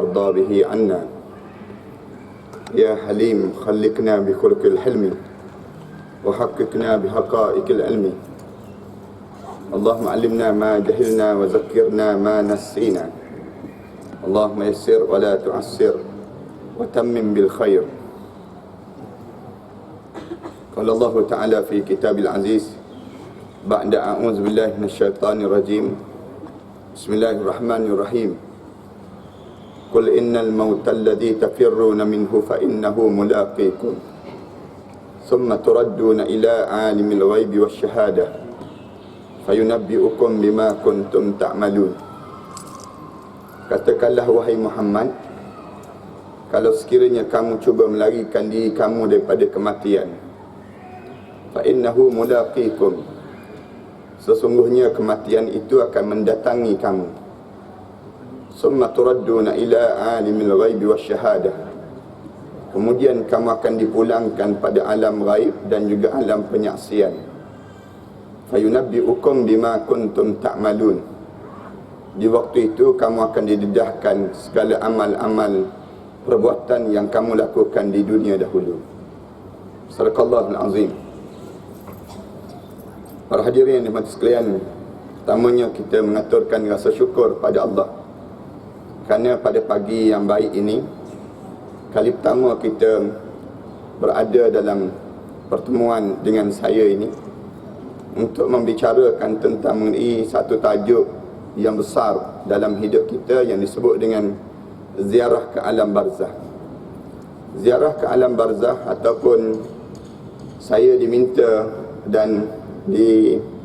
ترضى به عنا يا حليم خلقنا بخلق الحلم وحققنا بحقائق العلم اللهم علمنا ما جهلنا وذكرنا ما نسينا اللهم يسر ولا تعسر وتمم بالخير. قال الله تعالى في كتاب العزيز بعد أعوذ بالله من الشيطان الرجيم بسم الله الرحمن الرحيم قل إن الموت الذي تفرون منه فإنه ملاقيكم ثم تردون إلى عالم الغيب والشهادة فينبئكم بما كنتم تعملون. Katakanlah wahai Muhammad, kalau sekiranya kamu cuba melarikan diri kamu daripada kematian, fa innahu mulaqikum, sesungguhnya kematian itu akan mendatangi kamu. Summa turadduna ila alimil ghaibi wasyahadah, kemudian kamu akan dipulangkan pada alam ghaib dan juga alam penyaksian. Fayunabbi'ukum bima kuntum ta'malun, di waktu itu kamu akan didedahkan segala amal-amal perbuatan yang kamu lakukan di dunia dahulu. Sadaqallahul azim. Para hadirin yang dirahmati sekalian, pertamanya kita mengaturkan rasa syukur pada Allah kerana pada pagi yang baik ini, kali pertama kita berada dalam pertemuan dengan saya ini untuk membicarakan tentang mengenai satu tajuk yang besar dalam hidup kita yang disebut dengan ziarah ke alam barzah. Ziarah ke alam barzah, ataupun saya diminta dan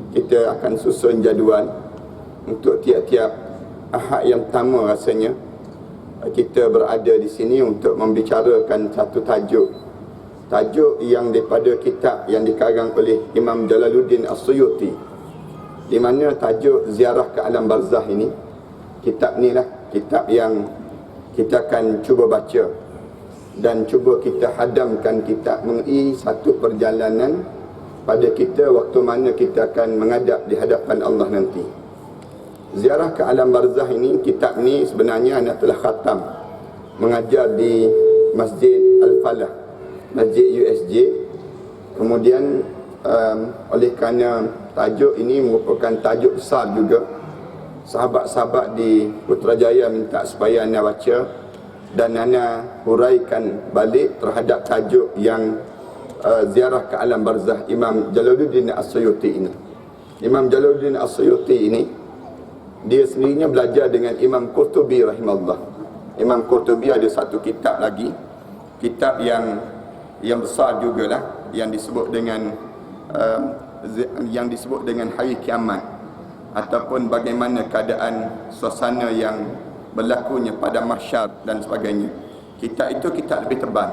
kita akan susun jadual untuk tiap-tiap Ahad yang pertama rasanya kita berada di sini untuk membicarakan satu tajuk yang daripada kitab yang dikarang oleh Imam Jalaluddin As-Suyuti, di mana tajuk ziarah ke alam barzah ini, kitab ni lah kitab yang kita akan cuba baca dan cuba kita hadamkan kitab mengenai satu perjalanan pada kita waktu mana kita akan menghadap di hadapan Allah nanti. Ziarah ke alam barzah ini, kitab ni sebenarnya anak telah khatam mengajar di Masjid Al-Falah, Masjid USJ. Kemudian oleh kerana tajuk ini merupakan tajuk besar juga, sahabat-sahabat di Putrajaya minta supaya anda baca dan anda huraikan balik terhadap tajuk yang ziarah ke alam barzah Imam Jalaluddin As-Suyuti ini. Imam Jalaluddin As-Suyuti ini, dia sendirinya belajar dengan Imam Qurtubi rahimahullah. Imam Qurtubi ada satu kitab lagi, kitab yang besar jugalah, yang disebut dengan hari kiamat, ataupun bagaimana keadaan suasana yang berlakunya pada mahsyar dan sebagainya. Kitab itu kitab lebih tebal,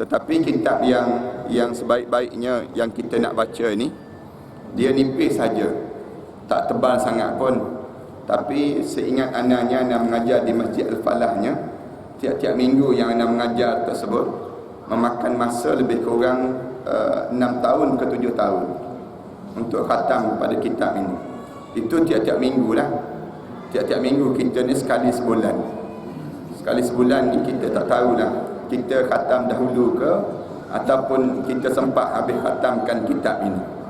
tetapi kitab yang sebaik-baiknya yang kita nak baca ni, dia nipis saja, tak tebal sangat pun. Tapi seingat anaknya, anak mengajar di Masjid Al-Falahnya, tiap-tiap minggu yang anak mengajar tersebut memakan masa lebih kurang 6 tahun ke 7 tahun untuk khatam pada kitab ini. Itu tiap-tiap minggu lah. Tiap-tiap minggu kita ni sekali sebulan. Sekali sebulan ni kita tak tahulah kita khatam dahulu ke ataupun kita sempat habis khatamkan kitab ini.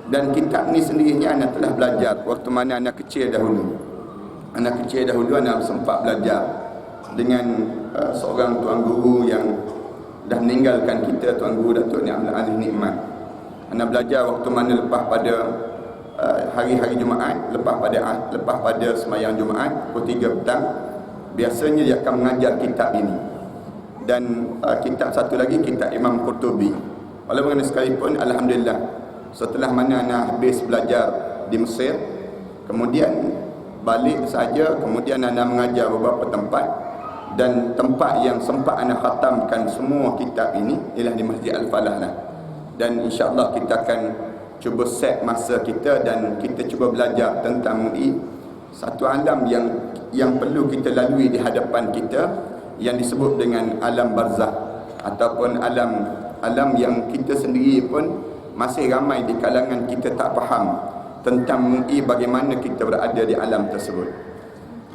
Dan kitab ni sendirinya anak telah belajar waktu mana anak kecil dahulu. Anak kecil dahulu anak sempat belajar dengan seorang tuan guru yang dah meninggalkan kita, Tuan Guru Datuk Ni Abdul Aziz Nikmat. Anak belajar waktu mana lepas pada hari-hari Jumaat, lepas pada sembahyang Jumaat pukul 3 petang, biasanya dia akan mengajar kitab ini. Dan kitab satu lagi, kitab Imam Qurtubi. Walaupun sekalipun, alhamdulillah, setelah mana anak habis belajar di Mesir, kemudian balik saja, kemudian anak mengajar beberapa tempat, dan tempat yang sempat anak khatamkan semua kitab ini ialah di Masjid Al-Falah lah. Dan insya-Allah kita akan cuba set masa kita dan kita cuba belajar tentang satu alam yang perlu kita lalui di hadapan kita, yang disebut dengan alam barzah, ataupun alam yang kita sendiri pun masih ramai di kalangan kita tak faham tentang bagaimana kita berada di alam tersebut.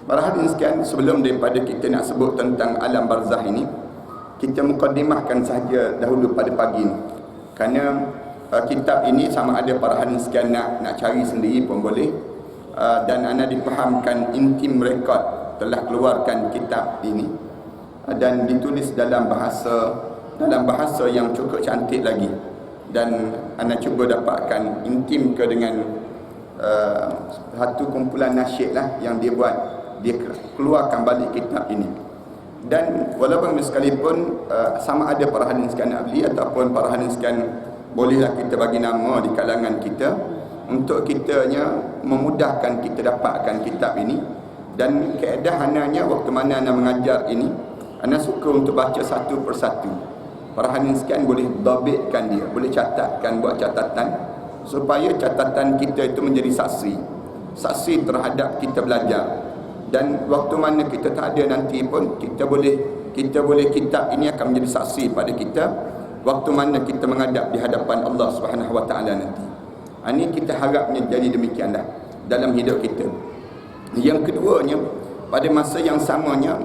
Para hadirin sekalian, sebelum daripada kita nak sebut tentang alam barzah ini, kita mukadimahkan sahaja dahulu pada pagi ini. Kerana kitab ini sama ada para hadirin sekalian nak cari sendiri pun boleh. Dan anda dipahamkan Intim Record telah keluarkan kitab ini dan ditulis dalam bahasa yang cukup cantik lagi. Dan anda cuba dapatkan intim ke dengan satu kumpulan nasyid lah yang dia buat, dia keluarkan balik kitab ini. Dan walaupun sekalipun sama ada para hadirin sekalian nak beli ataupun para hadirin sekalian bolehlah kita bagi nama di kalangan kita untuk kitanya memudahkan kita dapatkan kitab ini. Dan keedahannya waktu mana anda mengajar ini, anda suka untuk baca satu persatu. Para hadirin sekalian boleh dabitkan dia, boleh catatkan, buat catatan supaya catatan kita itu menjadi saksi terhadap kita belajar. Dan waktu mana kita tak ada nanti pun kita boleh kitab ini akan menjadi saksi pada kita waktu mana kita menghadap di hadapan Allah Subhanahu Wa Taala nanti. Ini kita harapnya jadi demikianlah dalam hidup kita. Yang keduanya, pada masa yang samanya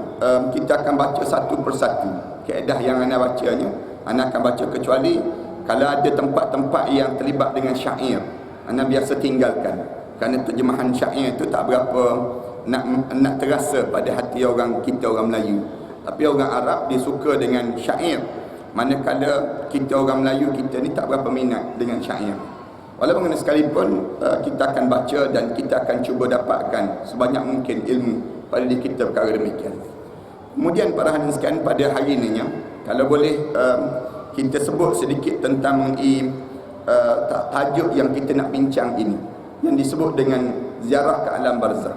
kita akan baca satu persatu. Kaedah yang anda bacanya, anda akan baca, kecuali kalau ada tempat-tempat yang terlibat dengan syair, anda biasa tinggalkan. Kerana terjemahan syair itu tak berapa nak terasa pada hati orang kita, orang Melayu. Tapi orang Arab dia suka dengan syair, manakala kita orang Melayu kita ni tak berapa minat dengan syair. Walaupun sekalipun kita akan baca dan kita akan cuba dapatkan sebanyak mungkin ilmu pada diri kita perkara demikian. Kemudian para hadirin sekalian, pada hari ini kalau boleh kita sebut sedikit tentang tajuk yang kita nak bincang ini, yang disebut dengan ziarah ke alam barzah.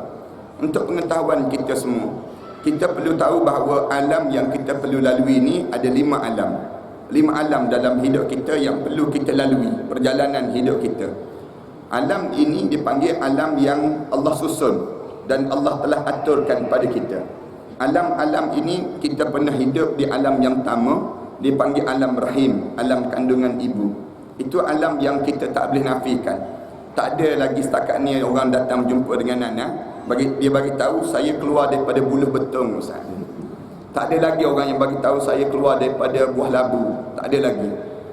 Untuk pengetahuan kita semua, kita perlu tahu bahawa alam yang kita perlu lalui ini ada 5 alam. 5 alam dalam hidup kita yang perlu kita lalui perjalanan hidup kita. Alam ini dipanggil alam yang Allah susun dan Allah telah aturkan pada kita. Alam-alam ini kita pernah hidup di alam yang pertama, dipanggil alam rahim, alam kandungan ibu. Itu alam yang kita tak boleh nafikan. Tak ada lagi setakat ni orang datang jumpa dengan anak, dia bagi tahu saya keluar daripada buluh betung, Ustaz. Tak ada lagi orang yang bagi tahu saya keluar daripada buah labu. Tak ada lagi.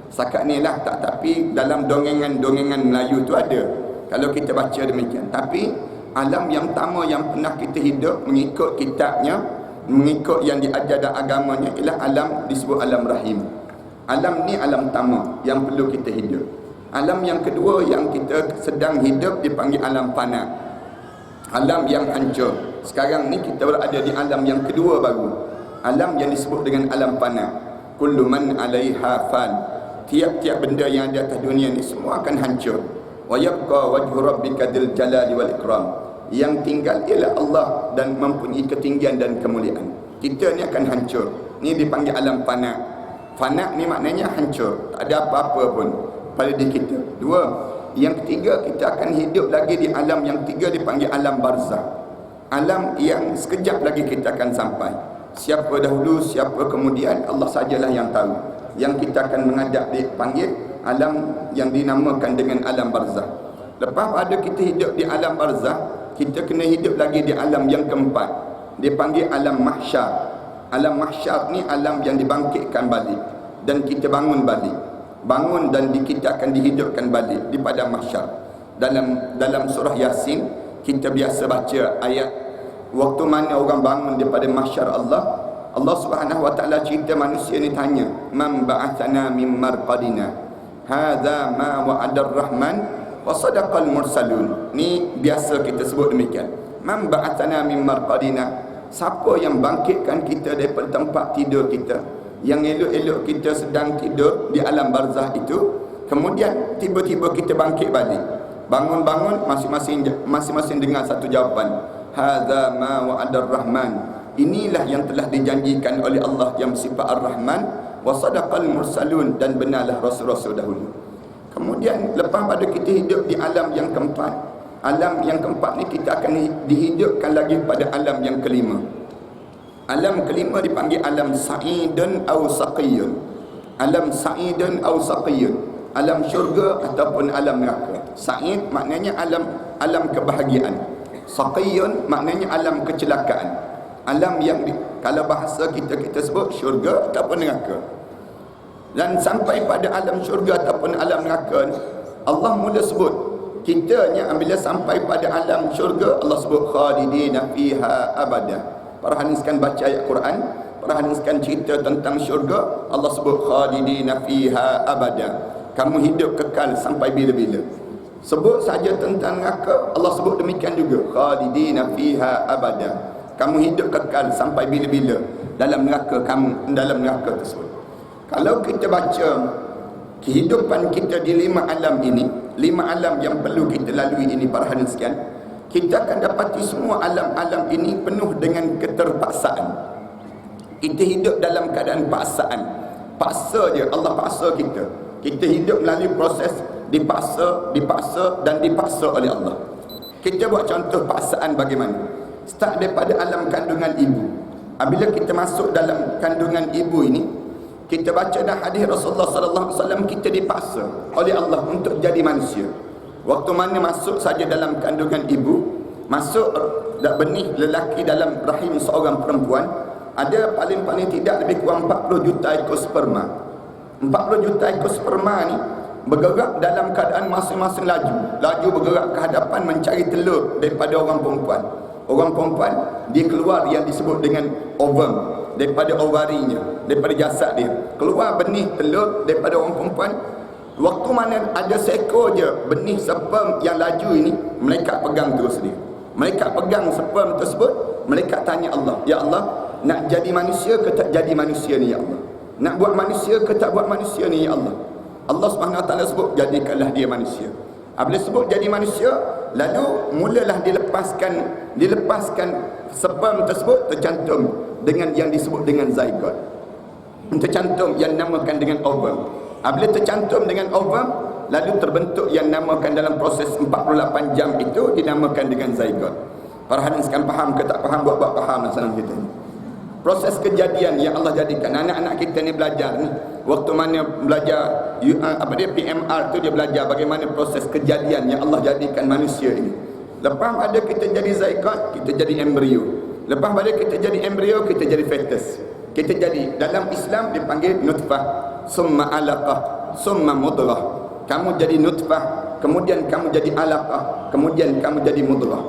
Setakat ni lah tak, tapi dalam dongengan-dongengan Melayu tu ada. Kalau kita baca demikian. Tapi alam yang pertama yang pernah kita hidup mengikut kitabnya, mengikut yang diajar dalam agamanya, ialah alam disebut alam rahim. Alam ni alam pertama yang perlu kita hidup. Alam yang kedua yang kita sedang hidup dipanggil alam fana, alam yang hancur. Sekarang ni kita berada di alam yang kedua baru, alam yang disebut dengan alam fana. Kullu man 'alaiha fan. Tiap-tiap benda yang ada atas dunia ni semua akan hancur. Wa yabqa wajhu rabbika dzil jalali wal ikram. Yang tinggal ialah Allah dan mempunyai ketinggian dan kemuliaan. Kita ni akan hancur. Ni dipanggil alam fana. Fana ni maknanya hancur, tak ada apa-apa pun pada diri kita. 2, yang ketiga, kita akan hidup lagi di alam yang ketiga dipanggil alam barzah. Alam yang sekejap lagi kita akan sampai. Siapa dahulu, siapa kemudian, Allah sajalah yang tahu. Yang kita akan menghadap dipanggil alam yang dinamakan dengan alam barzah. Lepas pada kita hidup di alam barzah, kita kena hidup lagi di alam yang keempat, dipanggil alam mahsyar. Alam mahsyar ni alam yang dibangkitkan balik dan kita bangun balik. Bangun dan kita akan dihidupkan balik di padang mahsyar. Dalam surah Yasin kita biasa baca ayat waktu mana orang bangun daripada mahsyar Allah Subhanahu Wa Taala cerita manusia ni tanya, man ba'athana min marqadina hadza ma wa'ada ar-rahman wa sadaqal mursalun. Ni biasa kita sebut demikian, man ba'athana min marqadina. Siapa yang bangkitkan kita daripada tempat tidur kita, yang elok-elok kita sedang tidur di alam barzah itu, kemudian tiba-tiba kita bangkit balik. Bangun-bangun, masing-masing dengar satu jawapan, hadza ma wa'ada ar-rahman. Inilah yang telah dijanjikan oleh Allah yang bersifat ar-Rahman, wa sadaqal mursalun, dan benarlah rasul-rasul dahulu. Kemudian lepas pada kita hidup di alam yang keempat, alam yang keempat ni kita akan dihidupkan lagi pada alam yang kelima. Alam kelima dipanggil alam sa'idun aw saqiyun. Alam sa'idun aw saqiyun, alam syurga ataupun alam neraka. Sa'id maknanya alam kebahagiaan. Saqiyun maknanya alam kecelakaan. Alam yang kalau bahasa kita sebut syurga ataupun neraka. Dan sampai pada alam syurga ataupun alam neraka ni, Allah mula sebut kitanya bila sampai pada alam syurga, Allah sebut khalidina fiha abada. Para hadiskan baca ayat Quran, para hadiskan cerita tentang syurga, Allah sebut khalidina fiha abada. Kamu hidup kekal sampai bila-bila. Sebut saja tentang neraka, Allah sebut demikian juga, khalidina fiha abada. Kamu hidup kekal sampai bila-bila dalam neraka tersebut. Kalau kita baca kehidupan kita di 5 alam ini, 5 alam yang perlu kita lalui ini para hadirin sekalian, kita akan dapati semua alam-alam ini penuh dengan keterpaksaan. Kita hidup dalam keadaan paksaan. Paksa je, Allah paksa kita. Kita hidup melalui proses dipaksa dan dipaksa oleh Allah. Kita buat contoh paksaan bagaimana? Start daripada alam kandungan ibu. Apabila kita masuk dalam kandungan ibu ini, kita baca dah hadis Rasulullah sallallahu alaihi wasallam, kita dipaksa oleh Allah untuk jadi manusia. Waktu mana masuk saja dalam kandungan ibu, masuk benih lelaki dalam rahim seorang perempuan, ada paling tidak lebih kurang 40 juta ekor sperma. 40 juta ekor sperma ni bergerak dalam keadaan masing-masing laju bergerak ke hadapan mencari telur daripada orang perempuan. Orang perempuan dia keluar yang disebut dengan ovum daripada ovarinya, daripada jasad dia. Keluar benih telur daripada orang perempuan. Waktu mana ada seekor je benih sperm yang laju ini, malaikat pegang terus dia. Malaikat pegang sperm tersebut, malaikat tanya Allah, ya Allah, nak jadi manusia ke tak jadi manusia ni ya Allah? Nak buat manusia ke tak buat manusia ni ya Allah? Allah Subhanahu Wa Taala sebut jadikanlah dia manusia. Apabila sebut jadi manusia, lalu mulalah dilepaskan sperm tersebut, tercantum dengan yang disebut dengan zygote, tercantum yang namakan dengan ovum. Apabila tercantum dengan ovum, lalu terbentuk yang namakan dalam proses 48 jam itu dinamakan dengan zygote. Para hadirin sekalian faham ke tak faham, buat faham lah senang kita ni. Proses kejadian yang Allah jadikan anak-anak kita ni belajar ni, waktu mana belajar PMR tu dia belajar bagaimana proses kejadian yang Allah jadikan manusia ini. Lepas pada kita jadi zygote, kita jadi embrio. Lepas pada kita jadi embrio, kita jadi fetus. Kita jadi, dalam Islam dipanggil nutfah, summa alaqah, summa mudghah. Kamu jadi nutfah, kemudian kamu jadi alaqah, kemudian kamu jadi mudghah.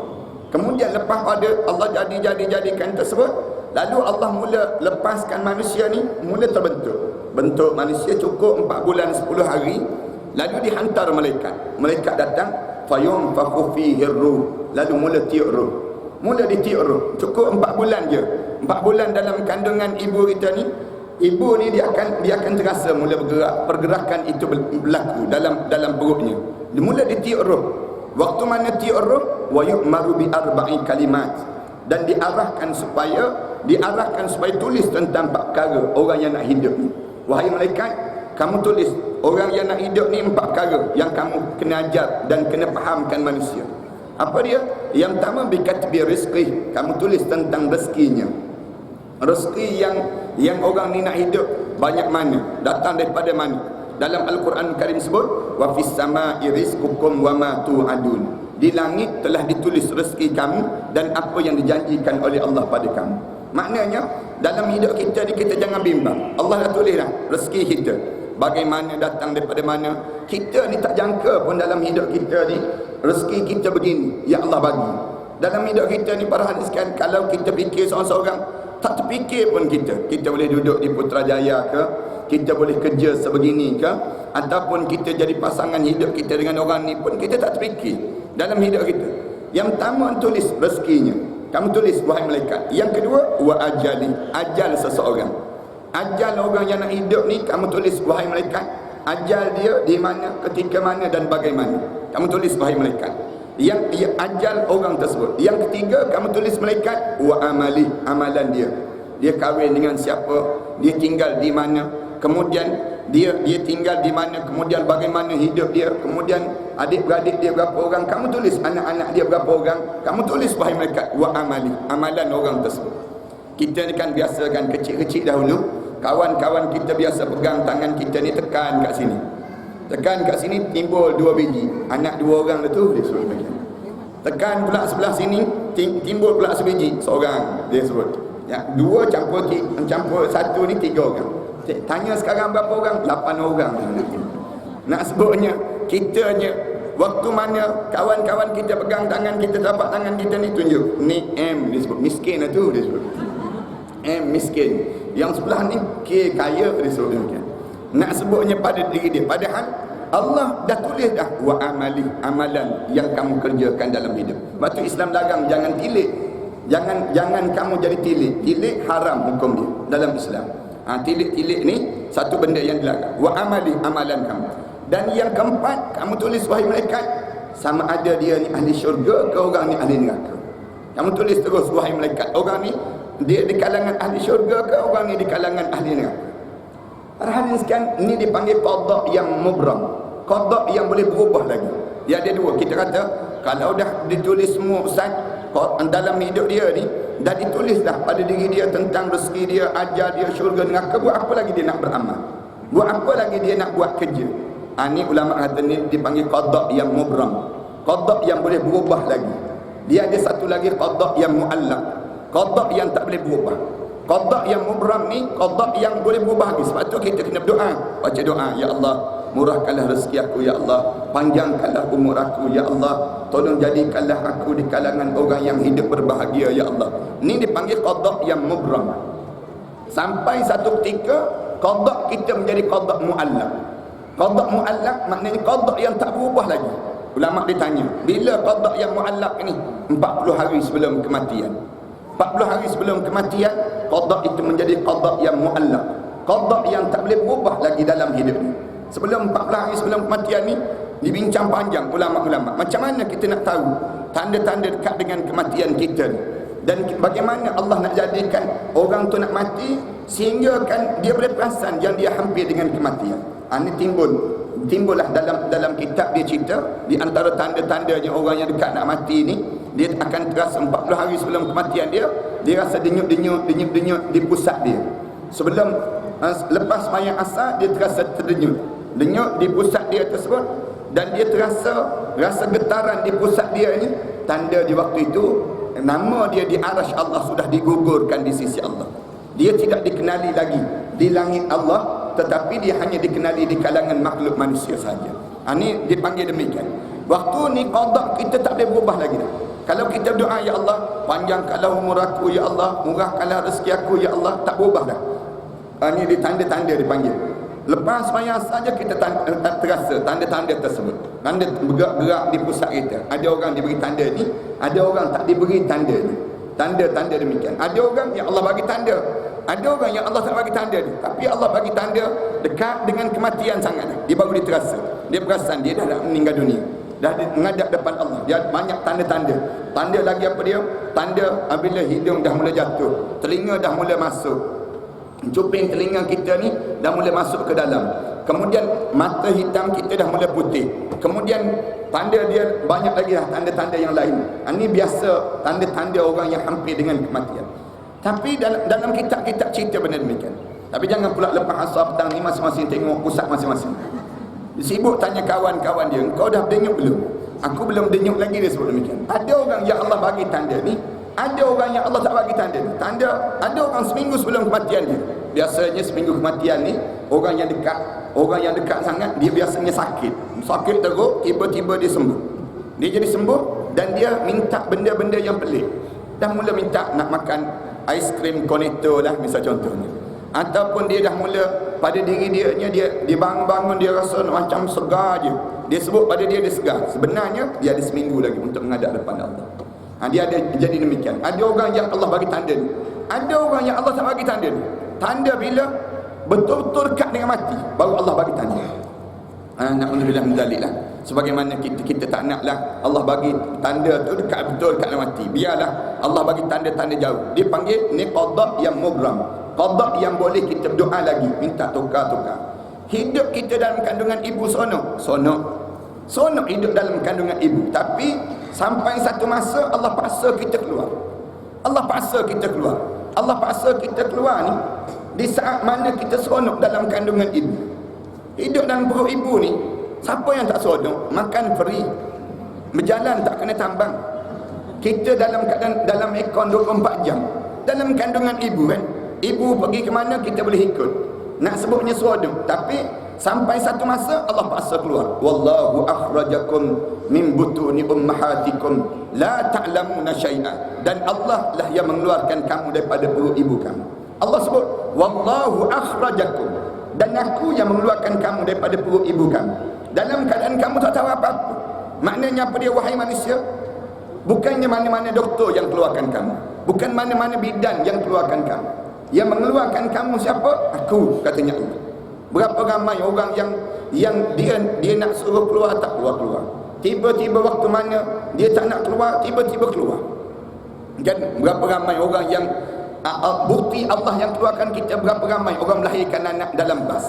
Kemudian lepas pada Allah jadikan tersebut, lalu Allah mula lepaskan manusia ni, mula terbentuk. Bentuk manusia cukup 4 bulan 10 hari, lalu dihantar malaikat. Malaikat datang, fayunfakhu fihi ruh, lalu mula tiup roh. Mula ditiup roh. Cukup 4 bulan je. 4 bulan dalam kandungan ibu kita ni, ibu ni dia akan terasa mula bergerak, pergerakan itu berlaku dalam perutnya. Dia mula ditiup roh. Waktu mana tiup roh, wa yu'maru bi arba'i kalimat, dan diarahkan supaya tulis tentang 4 perkara orang yang nak hidup ni. Wahai malaikat, kamu tulis orang yang nak hidup ni 4 perkara yang kamu kena ajar dan kena fahamkan manusia. Apa dia? Yang pertama, bikatbi rizqi, kamu tulis tentang rezekinya. Rezeki yang orang ni nak hidup banyak mana, datang daripada mana. Dalam Al-Quran Karim sebut, wa fis sama'i rizqukum wa ma tu'adun. Di langit telah ditulis rezeki kamu dan apa yang dijanjikan oleh Allah pada kamu. Maknanya dalam hidup kita ni kita jangan bimbang. Allah dah tulis dah rezeki kita. Bagaimana datang daripada mana, kita ni tak jangka pun dalam hidup kita ni rezeki kita begini yang Allah bagi. Dalam hidup kita ni para hadirin sekalian, kalau kita fikir seorang-seorang, tak terfikir pun kita boleh duduk di Putrajaya ke, kita boleh kerja sebegini ke, ataupun kita jadi pasangan hidup kita dengan orang ni pun kita tak terfikir dalam hidup kita. Yang pertama, tulis rezekinya, kamu tulis wahai malaikat. Yang kedua, wa ajali, ajal seseorang. Ajal orang yang nak hidup ni kamu tulis wahai malaikat. Ajal dia di mana, ketika mana dan bagaimana, kamu tulis wahai malaikat. Yang ajal orang tersebut. Yang ketiga, kamu tulis malaikat wa amali, amalan dia. Dia kahwin dengan siapa, dia tinggal di mana, kemudian dia tinggal di mana, kemudian bagaimana hidup dia, kemudian adik-beradik dia berapa orang, kamu tulis anak-anak dia berapa orang, kamu tulis wahai malaikat wa amali, amalan orang tersebut. Kita ni kan biasa kan kecil-kecil dahulu, kawan-kawan kita biasa pegang tangan kita ni, tekan kat sini, timbul 2 biji, anak 2 orang tu dia suruh bagi. Tekan pula sebelah sini, timbul pula sebiji seorang, dia sebut. Ya, 2 campur 1 ni 3 orang. Tanya sekarang berapa orang? 8 orang. Nak sebutnya kitanya waktu mana kawan-kawan kita pegang tangan kita, tapak tangan kita ni tunjuk. Ni M disebut miskin lah tu, dia sebut. M miskin. Yang sebelah ni K kaya, dia sebut demikian. Nak sebutnya pada diri dia. Padahal Allah dah tulis dah wa amali, amalan yang kamu kerjakan dalam hidup. Sebab tu Islam larang jangan tilik. Jangan kamu jadi tilik. Tilik haram hukum dia dalam Islam. Tilik-tilik ni satu benda yang dilarang. Wa amali, amalan kamu. Dan yang keempat, kamu tulis wahai malaikat, sama ada dia ni ahli syurga ke orang ni ahli neraka. Kamu tulis terus wahai malaikat, orang ni dia di kalangan ahli syurga ke orang ni di kalangan ahli neraka. Para hadirin sekalian, ini dipanggil qada yang mubram. Qada yang boleh berubah lagi. Dia ada 2. Kita kata kalau dah ditulis semua ustaz dalam hidup dia ni, dah ditulis dah pada diri dia tentang rezeki dia, ajar dia, syurga, neraka, buat apa lagi dia nak beramal? Buat apa lagi dia nak buat kerja? Ni ulama kata ni dipanggil qada yang mubram. Qada yang boleh berubah lagi. Dia ada satu lagi qada yang muallaq. Qada yang tak boleh berubah. Qada yang mubram ni qada yang boleh berubah lagi. Sebab tu kita kena berdoa. Baca doa, ya Allah, murahkanlah rezeki aku, ya Allah, panjangkanlah umur aku, ya Allah, tolong jadikanlah aku di kalangan orang yang hidup berbahagia, ya Allah. Ni dipanggil qada yang mubram. Sampai satu ketika qada kita menjadi qada muallaq. Qada muallaq maknanya qada yang tak berubah lagi. Ulama ditanya, bila qada yang muallaq ni? 40 hari sebelum kematian. 40 hari sebelum kematian, qada itu menjadi qada yang muallaq. Qada yang tak boleh berubah lagi dalam hidup ni. Sebelum 40 hari sebelum kematian ni dibincang panjang ulama-ulama. Macam mana kita nak tahu tanda-tanda dekat dengan kematian kita ni? Dan bagaimana Allah nak jadikan orang tu nak mati sehingga kan dia boleh perasan yang dia hampir dengan kematian. Ini timbullah dalam kitab dia cerita di antara tanda-tandanya orang yang dekat nak mati ni, dia akan terasa 40 hari sebelum kematian dia rasa denyut di pusat dia. Sebelum lepas sembahyang asar dia terasa terdenyut di pusat dia tersebut, dan dia rasa getaran di pusat dia ni, tanda di waktu itu nama dia di arasy Allah sudah digugurkan di sisi Allah. Dia tidak dikenali lagi di langit Allah, tetapi dia hanya dikenali di kalangan makhluk manusia saja. Ini dipanggil demikian. Waktu ni qada kita tak boleh berubah lagi dah. Kalau kita doa, ya Allah, panjangkanlah umur aku, ya Allah, murahkanlah rezeki aku, ya Allah, tak berubah dah. Ini di tanda-tanda dipanggil. Lepas sembahyang saja kita terasa tanda-tanda tersebut. Tanda bergerak di pusat kita. Ada orang diberi tanda ni, ada orang tak diberi tanda ni. Tanda-tanda demikian. Ada orang yang Allah bagi tanda, ada orang yang Allah tak bagi tanda ni. Tapi Allah bagi tanda dekat dengan kematian sangat. Dia baru dia terasa. Dia perasan dia dah meninggal dunia. Dah menghadap depan Allah. Dia banyak tanda-tanda. Tanda lagi apa dia? Tanda apabila hidung dah mula jatuh, telinga dah mula masuk, cuping telinga kita ni dah mula masuk ke dalam. Kemudian mata hitam kita dah mula putih. Kemudian tanda dia banyak lagi lah, tanda-tanda yang lain. Ini biasa tanda-tanda orang yang hampir dengan kematian. Tapi dalam kitab-kitab cerita benda demikian. Tapi jangan pula lepas asar petang ni masing-masing tengok pusat masing-masing. Sibuk tanya kawan-kawan dia, kau dah denyut belum? Aku belum denyut lagi, dia sebut demikian. Ada orang yang Allah bagi tanda ni, ada orang yang Allah tak bagi tanda ni. Tanda, ada orang seminggu sebelum kematian dia. Biasanya seminggu kematian ni, orang yang dekat sangat, dia biasanya sakit teruk, tiba-tiba dia sembuh. Dia jadi sembuh dan dia minta benda-benda yang pelik. Dah mula minta nak makan aiskrim cornetto lah, misal contohnya. Ataupun dia dah mula pada diri dia bangun-bangun dia rasa macam segar je. Dia sebut pada dia segar. Sebenarnya dia ada seminggu lagi untuk menghadap depan Allah. Dia ada jadi demikian. Ada orang yang Allah bagi tanda ni, ada orang yang Allah tak bagi tanda ni. Tanda bila betul-betul dekat dengan mati, baru Allah bagi tanda. Na'udzubillah min dzalik lah. Sebagaimana kita tak naklah Allah bagi tanda tu dekat betul dekat dengan mati. Biarlah Allah bagi tanda-tanda jauh. Dia panggil ni qada yang mubram. Qada yang boleh kita berdoa lagi, minta tukar-tukar. Hidup kita dalam kandungan ibu sonok hidup dalam kandungan ibu. Tapi sampai satu masa Allah paksa kita keluar. Allah paksa kita keluar ni di saat mana kita seronok dalam kandungan ibu. Hidup dalam perut ibu ni, siapa yang tak seronok? Makan free, Berjalan tak kena tambang. Kita dalam keadaan dalam ekon 24 jam. Dalam kandungan ibu kan. Ibu pergi ke mana kita boleh ikut. Nak sebutnya seronok, tapi sampai satu masa Allah paksa keluar. Wallahu akhrajakum min butuni ummahatikum la ta'lamuna syai'an. Dan Allah lah yang mengeluarkan kamu daripada perut ibu kamu. Allah sebut wallahu akhrajakum, dan aku yang mengeluarkan kamu daripada perut ibu kamu dalam keadaan kamu tak tahu apa-apa. Maknanya apa dia wahai manusia? Bukannya mana-mana doktor yang keluarkan kamu, bukan mana-mana bidan yang keluarkan kamu. Yang mengeluarkan kamu siapa? Aku, katanya Allah. Berapa ramai orang yang dia nak suruh keluar tak keluar-keluar. Tiba-tiba waktu mana dia tak nak keluar, tiba-tiba keluar. Kan berapa ramai orang yang bukti Allah yang keluarkan kita. Berapa ramai orang melahirkan anak dalam bas,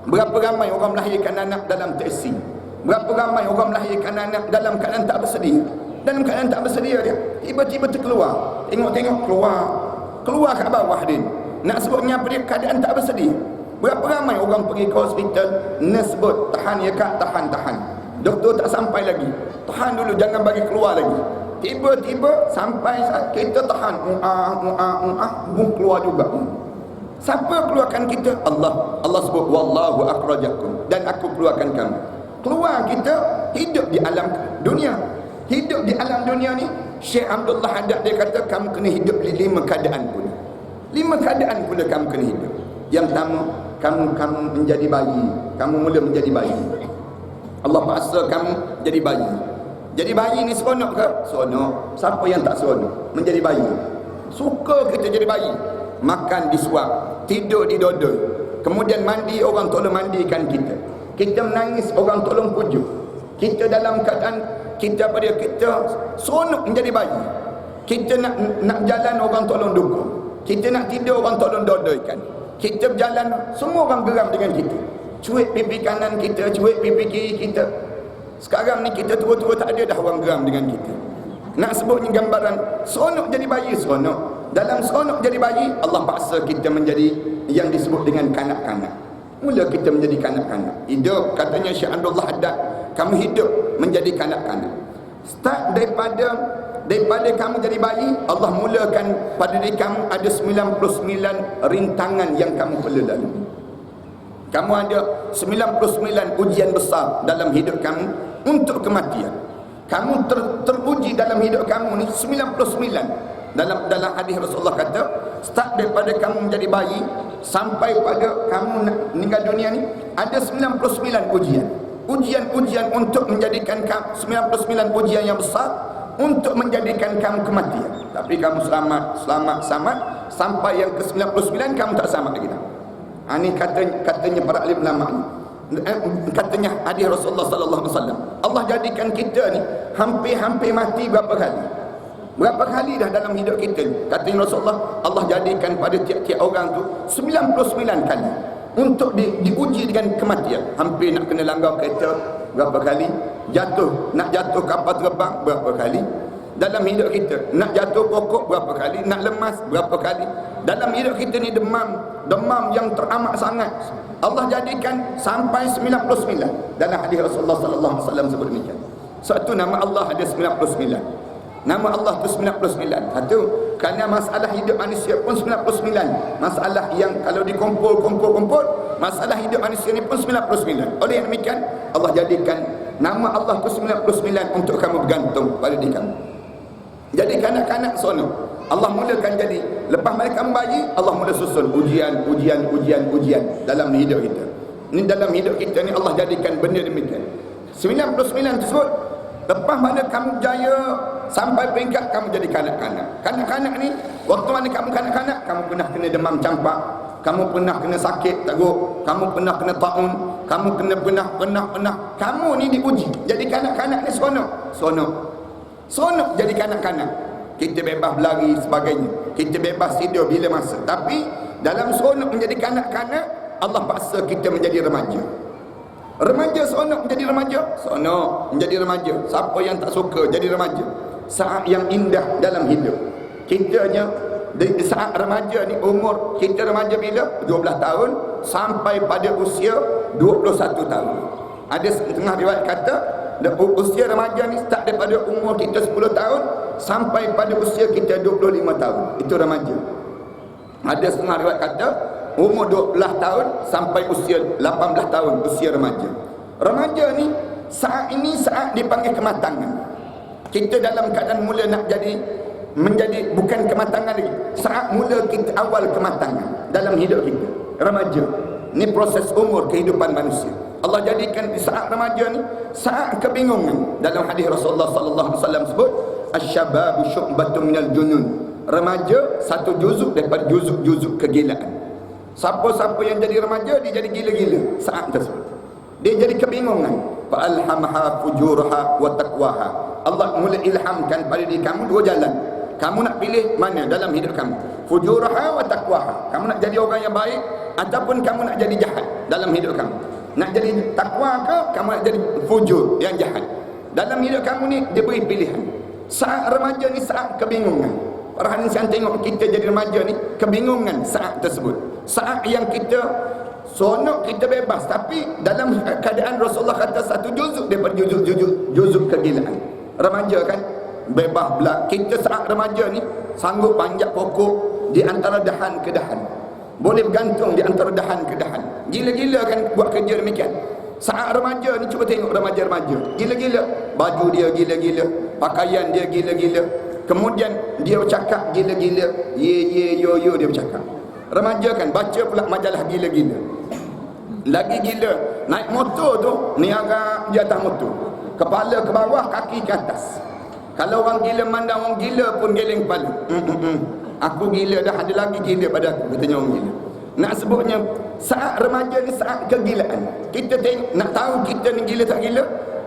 berapa ramai orang melahirkan anak dalam teksi, berapa ramai orang melahirkan anak dalam keadaan tak bersedia. Dalam keadaan tak bersedia dia tiba-tiba terkeluar. Tengok-tengok keluar kat bawah dia. Nak sebutnya apa dia? Keadaan tak bersedia. Berapa ramai orang pergi ke hospital, nurse sebut tahan ya kak, tahan. Doktor tak sampai lagi, tahan dulu, jangan bagi keluar lagi. Tiba-tiba sampai saat kita tahan, keluar juga. Siapa keluarkan kita? Allah sebut wallahu akhrajakum, dan aku keluarkan kamu. Keluar kita hidup di alam dunia. Hidup di alam dunia ni, Syekh Abdullah Haddad dia kata kamu kena hidup di 5 keadaan pula. 5 keadaan pula kamu kena hidup. Yang pertama, kamu menjadi bayi. Kamu mula menjadi bayi. Allah paksa kamu jadi bayi. Jadi bayi ni seronok ke? Seronok. Siapa yang tak seronok menjadi bayi? Suka kita jadi bayi. Makan disuap, tidur didodol, kemudian mandi orang tolong mandikan kita. Kita menangis orang tolong pujuk. Kita dalam keadaan kita seronok menjadi bayi. Kita nak jalan orang tolong dukung. Kita nak tidur orang tolong dodolkan. Kita berjalan semua orang geram dengan kita. Cuik pipi kanan kita, cuik pipi kiri kita. Sekarang ni kita tua-tua tak ada dah orang geram dengan kita. Nak sebutnya gambaran seronok jadi bayi, seronok. Dalam seronok jadi bayi, Allah paksa kita menjadi yang disebut dengan kanak-kanak. Mula kita menjadi kanak-kanak. Hidup, katanya Syekh Abdullah Haddad, kamu hidup menjadi kanak-kanak. Start daripada kamu jadi bayi, Allah mulakan pada diri kamu ada 99 rintangan yang kamu perlu lalui. Kamu ada 99 ujian besar dalam hidup kamu untuk kematian. Kamu teruji dalam hidup kamu ni 99. Dalam hadis Rasulullah kata, start daripada kamu menjadi bayi sampai pada kamu meninggal dunia ni ada 99 ujian. Ujian-ujian untuk menjadikan kamu, 99 ujian yang besar untuk menjadikan kamu kematian. Tapi kamu selamat sampai yang ke 99 kamu tak selamat lagi dah. Ini katanya para alim ulama ni. Katanya hadis Rasulullah sallallahu alaihi wasallam. Allah jadikan kita ni hampir-hampir mati berapa kali? Berapa kali dah dalam hidup kita ni? Katanya Rasulullah, Allah jadikan pada tiap-tiap orang tu 99 kali untuk diuji dengan kematian. Hampir nak kena langgar kereta berapa kali? Nak jatuh kapal terbang berapa kali? Dalam hidup kita nak jatuh pokok berapa kali? Nak lemas berapa kali? Dalam hidup kita ni demam yang teramat sangat. Allah jadikan sampai 99. Dalam hadis Rasulullah sallallahu alaihi wasallam sebut demikian. Satu nama Allah ada 99. Nama Allah tu 99. Satu, kerana masalah hidup manusia pun 99. Masalah yang kalau dikumpul, masalah hidup manusia ni pun 99. Oleh yang demikian, Allah jadikan nama Allah tu 99 untuk kamu bergantung pada diri kamu. Jadi kanak-kanak sono, Allah mulakan jadi. Lepas mereka kamu bayi, Allah mula susun ujian dalam hidup kita. Ini dalam hidup kita ni Allah jadikan benda demikian. 99 tersebut, lepas mana kamu jaya sampai peringkat kamu jadi kanak-kanak. Kanak-kanak ni, waktu mana kamu kanak-kanak, kamu pernah kena demam campak, kamu pernah kena sakit teruk, kamu pernah kena taun, kamu kena pernah. Kamu ni diuji. Jadi kanak-kanak ni seronok jadi kanak-kanak. Kita bebas berlari sebagainya, kita bebas tidur bila masa. Tapi dalam seronok menjadi kanak-kanak, Allah paksa kita menjadi remaja. Remaja seronok menjadi remaja, seronok menjadi remaja. Siapa yang tak suka jadi remaja? Saat yang indah dalam hidup. Kitanya di saat remaja ni, umur kita remaja bila? 12 tahun sampai pada usia 21 tahun. Ada setengah riwayat kata usia remaja ni start daripada umur kita 10 tahun sampai pada usia kita 25 tahun. Itu remaja. Ada setengah riwayat kata umur 12 tahun sampai usia 18 tahun, usia remaja. Remaja ni saat ini saat dipanggil kematangan. Kita dalam keadaan mula nak menjadi bukan kematangan lagi. Saat mula kita awal kematangan dalam hidup kita. Remaja. Ni proses umur kehidupan manusia. Allah jadikan di saat remaja ni saat kebingungan. Dalam hadis Rasulullah sallallahu alaihi wasallam sebut, "Asy-syababu syu'batun minal junun." Remaja satu juzuk daripada juzuk-juzuk kegilaan. Siapa-siapa yang jadi remaja dia jadi gila-gila saat tersebut. Dia jadi kebingungan. Fa alhamaha fujuraha wa taqwaha. Allah mula ilhamkan pada diri kamu dua jalan. Kamu nak pilih mana dalam hidup kamu? Fujuraha wa taqwaha. Kamu nak jadi orang yang baik ataupun kamu nak jadi jahat dalam hidup kamu? Nak jadi takwa ke kamu nak jadi fujur yang jahat? Dalam hidup kamu ni dia beri pilihan. Saat remaja ni saat kebingungan. Para hadirin tengok kita jadi remaja ni kebingungan saat tersebut. Saat yang kita sonok kita bebas, tapi dalam keadaan Rasulullah kata satu juzuk daripada juzuk kegilaan. Remaja kan bebas belak. Kita saat remaja ni sanggup panjat pokok di antara dahan ke dahan. Boleh bergantung di antara dahan ke dahan. Gila-gila kan buat kerja demikian. Saat remaja ni cuba tengok remaja-remaja. Gila-gila. Baju dia gila-gila. Pakaian dia gila-gila. Kemudian dia bercakap gila-gila. Ye yo dia bercakap. Remaja kan baca pula majalah gila-gila. Lagi gila. Naik motor tu niaga di atas motor. Kepala ke bawah, kaki ke atas. Kalau orang gila mandang orang gila pun geleng kepala. Aku gila dah, ada lagi gila pada aku, katanya orang gila. Nak sebutnya saat remaja ni saat kegilaan. Kita tengok, nak tahu kita ni gila tak gila.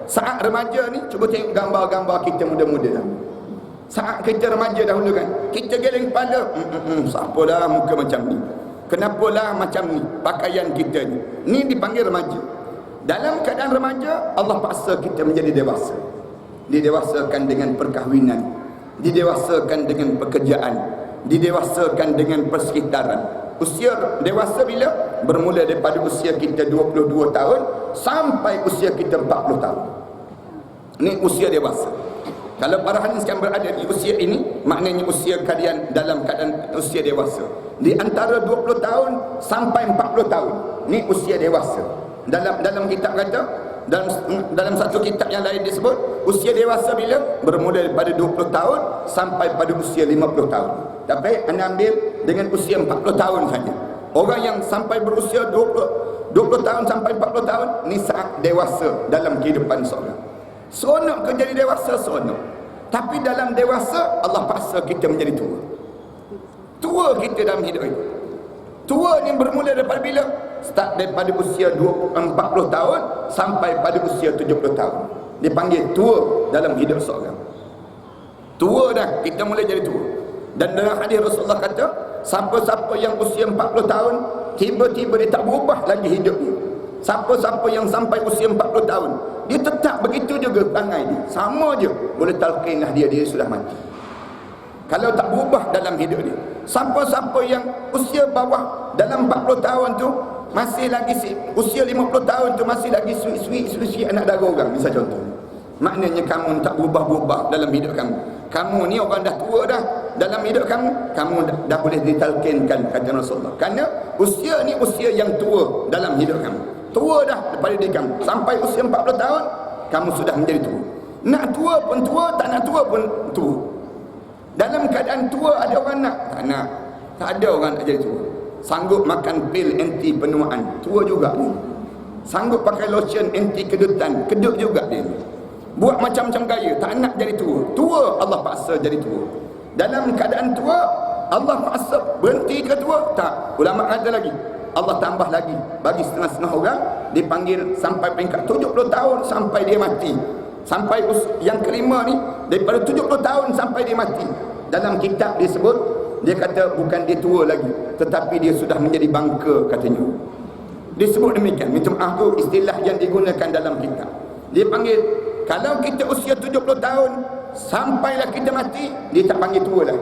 Saat remaja ni cuba tengok gambar-gambar kita muda-muda dah. Saat kita remaja dahulu kan, kita geleng kepala. Siapa dah muka macam ni? Kenapalah macam ni pakaian kita ni? Ni dipanggil remaja. Dalam keadaan remaja, Allah paksa kita menjadi dewasa. Didewasakan dengan perkahwinan, didewasakan dengan pekerjaan, didewasakan dengan persekitaran. Usia dewasa bila? Bermula daripada usia kita 22 tahun sampai usia kita 40 tahun. Ini usia dewasa. Kalau para hadirin sekalian berada di usia ini, maknanya usia kalian dalam keadaan usia dewasa. Di antara 20 tahun sampai 40 tahun, ini usia dewasa. Dalam kitab kata, dalam satu kitab yang lain disebut usia dewasa bila? Bermula daripada 20 tahun sampai pada usia 50 tahun. Tapi anda ambil dengan usia 40 tahun saja. Orang yang sampai berusia 20 tahun sampai 40 tahun ni saat dewasa dalam kehidupan seorang. Seronok ke jadi dewasa? Seronok. Tapi dalam dewasa Allah paksa kita menjadi tua. Tua kita dalam hidup ini. Tua ni bermula daripada bila? Start daripada usia 40 tahun sampai pada usia 70 tahun. Dipanggil tua dalam hidup seorang. Tua dah, kita mula jadi tua. Dan dalam hadis Rasulullah kata, siapa-siapa yang usia 40 tahun tiba-tiba dia tak berubah lagi hidupnya. Siapa-siapa yang sampai usia 40 tahun dia tetap begitu juga perangai dia, sama je, boleh talqinlah dia sudah mati. Kalau tak berubah dalam hidup dia. Siapa-siapa yang usia bawah dalam 40 tahun tu masih lagi usia 50 tahun tu masih lagi sui anak dara orang, bisa contoh. Maknanya kamu tak berubah-ubah dalam hidup kamu. Kamu ni orang dah tua dah dalam hidup kamu dah boleh ditalqinkan, kata Rasulullah. Kerana usia ni usia yang tua dalam hidup kamu. Tua dah daripada diri kamu. Sampai usia 40 tahun kamu sudah menjadi tua. Nak tua pun tua, tak nak tua pun tua. Dalam keadaan tua ada orang nak? Tak nak. Tak ada orang nak jadi tua. Sanggup makan pil anti penuaan, tua juga dia. Sanggup pakai lotion anti kedutan, kedut juga dia. Buat macam-macam gaya, tak nak jadi tua. Tua Allah paksa jadi tua. Dalam keadaan tua Allah paksa berhenti ke tua? Tak. Ulama kata lagi, Allah tambah lagi bagi setengah-setengah orang dipanggil sampai peringkat 70 tahun sampai dia mati. Sampai yang kelima ni daripada 70 tahun sampai dia mati. Dalam kitab disebut, dia kata bukan dia tua lagi, tetapi dia sudah menjadi bangka, katanya. Disebut demikian. Minta maaf tu istilah yang digunakan dalam kitab. Dia panggil, kalau kita usia 70 tahun sampailah kita mati, dia tak panggil tua lah,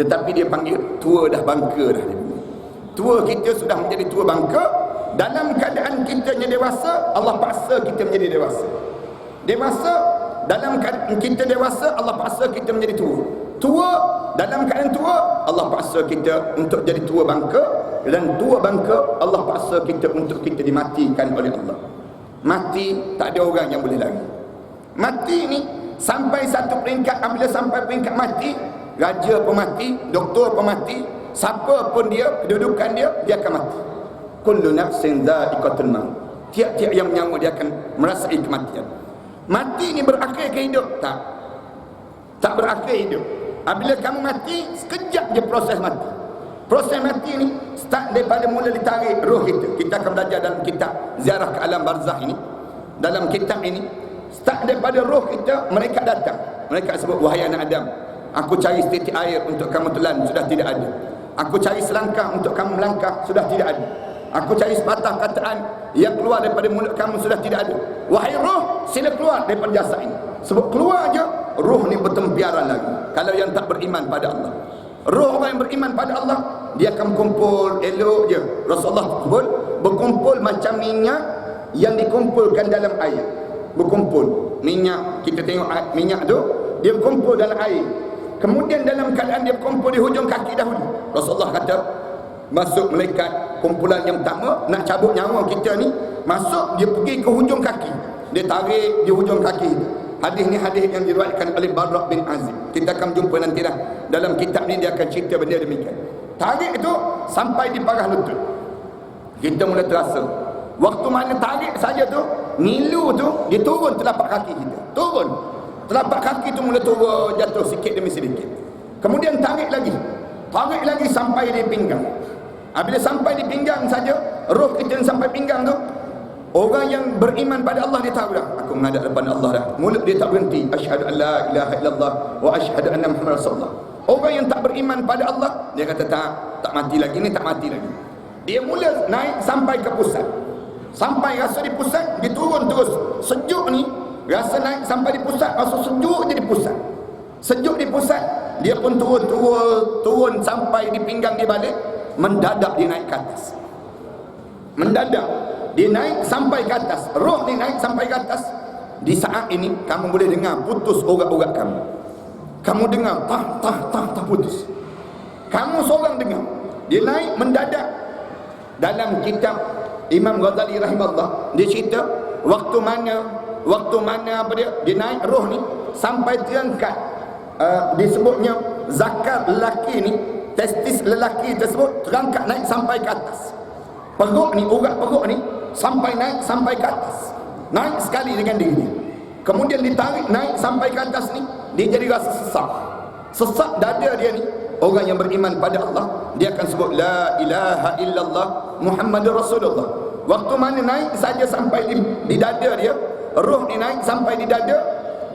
tetapi dia panggil tua dah bangka dah. Tua kita sudah menjadi tua bangka. Dalam keadaan kita yang dewasa, Allah paksa kita menjadi dewasa. Dewasa, dalam keadaan kita dewasa, Allah paksa kita menjadi tua. Tua, dalam keadaan tua, Allah paksa kita untuk jadi tua bangka. Dan tua bangka, Allah paksa kita untuk kita dimatikan oleh Allah. Mati, tak ada orang yang boleh lari. Mati ni sampai satu peringkat, apabila sampai peringkat mati, raja pun mati, doktor pun mati, siapa pun dia, kedudukan dia akan mati. Kullu nafsin dha'iqatul maut. Tiap-tiap yang menyawa dia akan merasai kematian. Mati ni berakhir ke hidup? Tak berakhir hidup. Apabila kamu mati, sekejap je proses mati. Proses mati ni start daripada mula ditarik roh kita. Kita akan belajar dalam kitab Ziarah ke Alam Barzakh ini. Dalam kitab ini, start daripada roh kita, mereka datang. Mereka sebut, wahai anak Adam, aku cari setitik air untuk kamu telan, sudah tidak ada. Aku cari selangkah untuk kamu melangkah, sudah tidak ada. Aku cari sepatah kataan yang keluar daripada mulut kamu, sudah tidak ada. Wahai roh, sila keluar daripada jasad ini. Sebab keluar aja, roh ni bertempiaran lagi. Kalau yang tak beriman pada Allah, roh orang yang beriman pada Allah, dia akan kumpul elok je. Rasulullah sebut, berkumpul macam minyak yang dikumpulkan dalam air. Berkumpul minyak, kita tengok minyak tu, dia berkumpul dalam air. Kemudian dalam keadaan dia berkumpul di hujung kaki dahulu, Rasulullah kata, masuk malaikat kumpulan yang pertama nak cabut nyawa kita ni, masuk, dia pergi ke hujung kaki, dia tarik di hujung kaki. Hadis ni hadis yang diriwayatkan oleh Barra bin Azib. Kita akan jumpa nanti dah dalam kitab ni, dia akan cerita benda demikian. Tarik tu sampai di parah lutut, kita mula terasa. Waktu mana tarik saja tu, ngilu tu, dia turun telapak kaki kita, turun telapak kaki tu mula turun, jatuh sikit demi sedikit. Kemudian tarik lagi sampai di pinggang. Bila sampai di pinggang saja, roh kita sampai pinggang tu, orang yang beriman pada Allah, dia tahu dah, aku menghadap depan Allah dah. Mulut dia tak berhenti, asyhadu an la ilaha illallah wa asyhadu anna Muhammad Rasulullah. Orang yang tak beriman pada Allah, dia kata tak mati lagi ni, tak mati lagi. Dia mula naik sampai ke pusat. Sampai rasa di pusat, dia turun terus. Sejuk ni, rasa naik sampai di pusat, rasa sejuk je di pusat. Sejuk di pusat, dia pun turun sampai di pinggang dia balik. Mendadak dia naik ke atas. Mendadak dia naik sampai ke atas. Roh dia naik sampai ke atas. Di saat ini kamu boleh dengar putus urat-urat kamu. Kamu dengar tah putus. Kamu seorang dengar. Dia naik mendadak. Dalam kitab Imam Ghazali rahimahullah, dia cerita waktu mana apa dia naik roh ni sampai terangkat, disebutnya zakar lelaki ni, testis lelaki tersebut terangkat naik sampai ke atas. Perut ni, urat perut ni sampai naik sampai ke atas. Naik sekali dengan diri dia. Kemudian ditarik naik sampai ke atas ni, dia jadi rasa sesak. Sesak dada dia ni. Orang yang beriman pada Allah, dia akan sebut la ilaha illallah Muhammadur Rasulullah. Waktu mana naik saja sampai di dada dia, roh ni naik sampai di dada.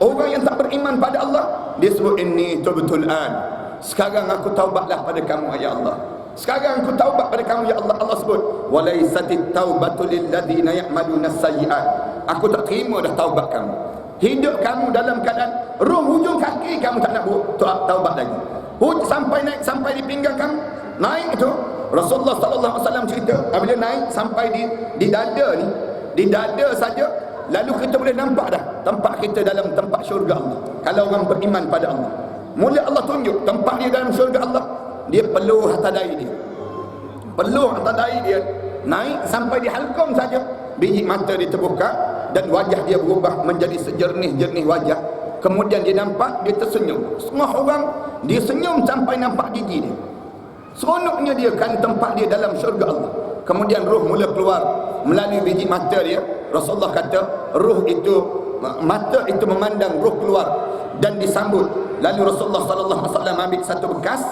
Orang yang tak beriman pada Allah, dia sebut inni tubtul an. Sekarang aku taubatlah pada kamu ya Allah. Sekarang aku taubat pada kamu ya Allah. Allah sebut walaisatit taubatu lil ladzina ya'maluna sayyi'at. Aku tak terima dah taubat kamu. Hidup kamu dalam keadaan roh hujung kaki kamu tak nak taubat lagi. Sampai naik sampai di pinggang kamu. Naik itu Rasulullah sallallahu alaihi wasallam cerita, apabila naik sampai di dada ni, di dada saja, lalu kita boleh nampak dah tempat kita dalam tempat syurga Allah. Kalau orang beriman pada Allah, mula Allah tunjuk tempat dia dalam syurga Allah, dia peluh atas dahi dia. Peluh atas dahi dia, naik sampai di halqum saja, biji mata dia terbuka dan wajah dia berubah menjadi sejernih-jernih wajah. Kemudian dia nampak, dia tersenyum. Semua orang dia senyum sampai nampak gigi dia. Seronoknya dia kan tempat dia dalam syurga Allah. Kemudian roh mula keluar melalui biji mata dia. Rasulullah kata roh itu, mata itu memandang roh keluar dan disambut. Lalu Rasulullah sallallahu alaihi wasallam ambil satu bekas.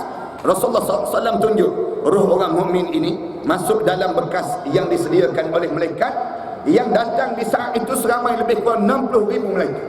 Rasulullah sallallahu alaihi wasallam tunjuk roh orang mukmin ini masuk dalam bekas yang disediakan oleh malaikat, yang datang di saat itu seramai lebih kurang 60,000 malaikat.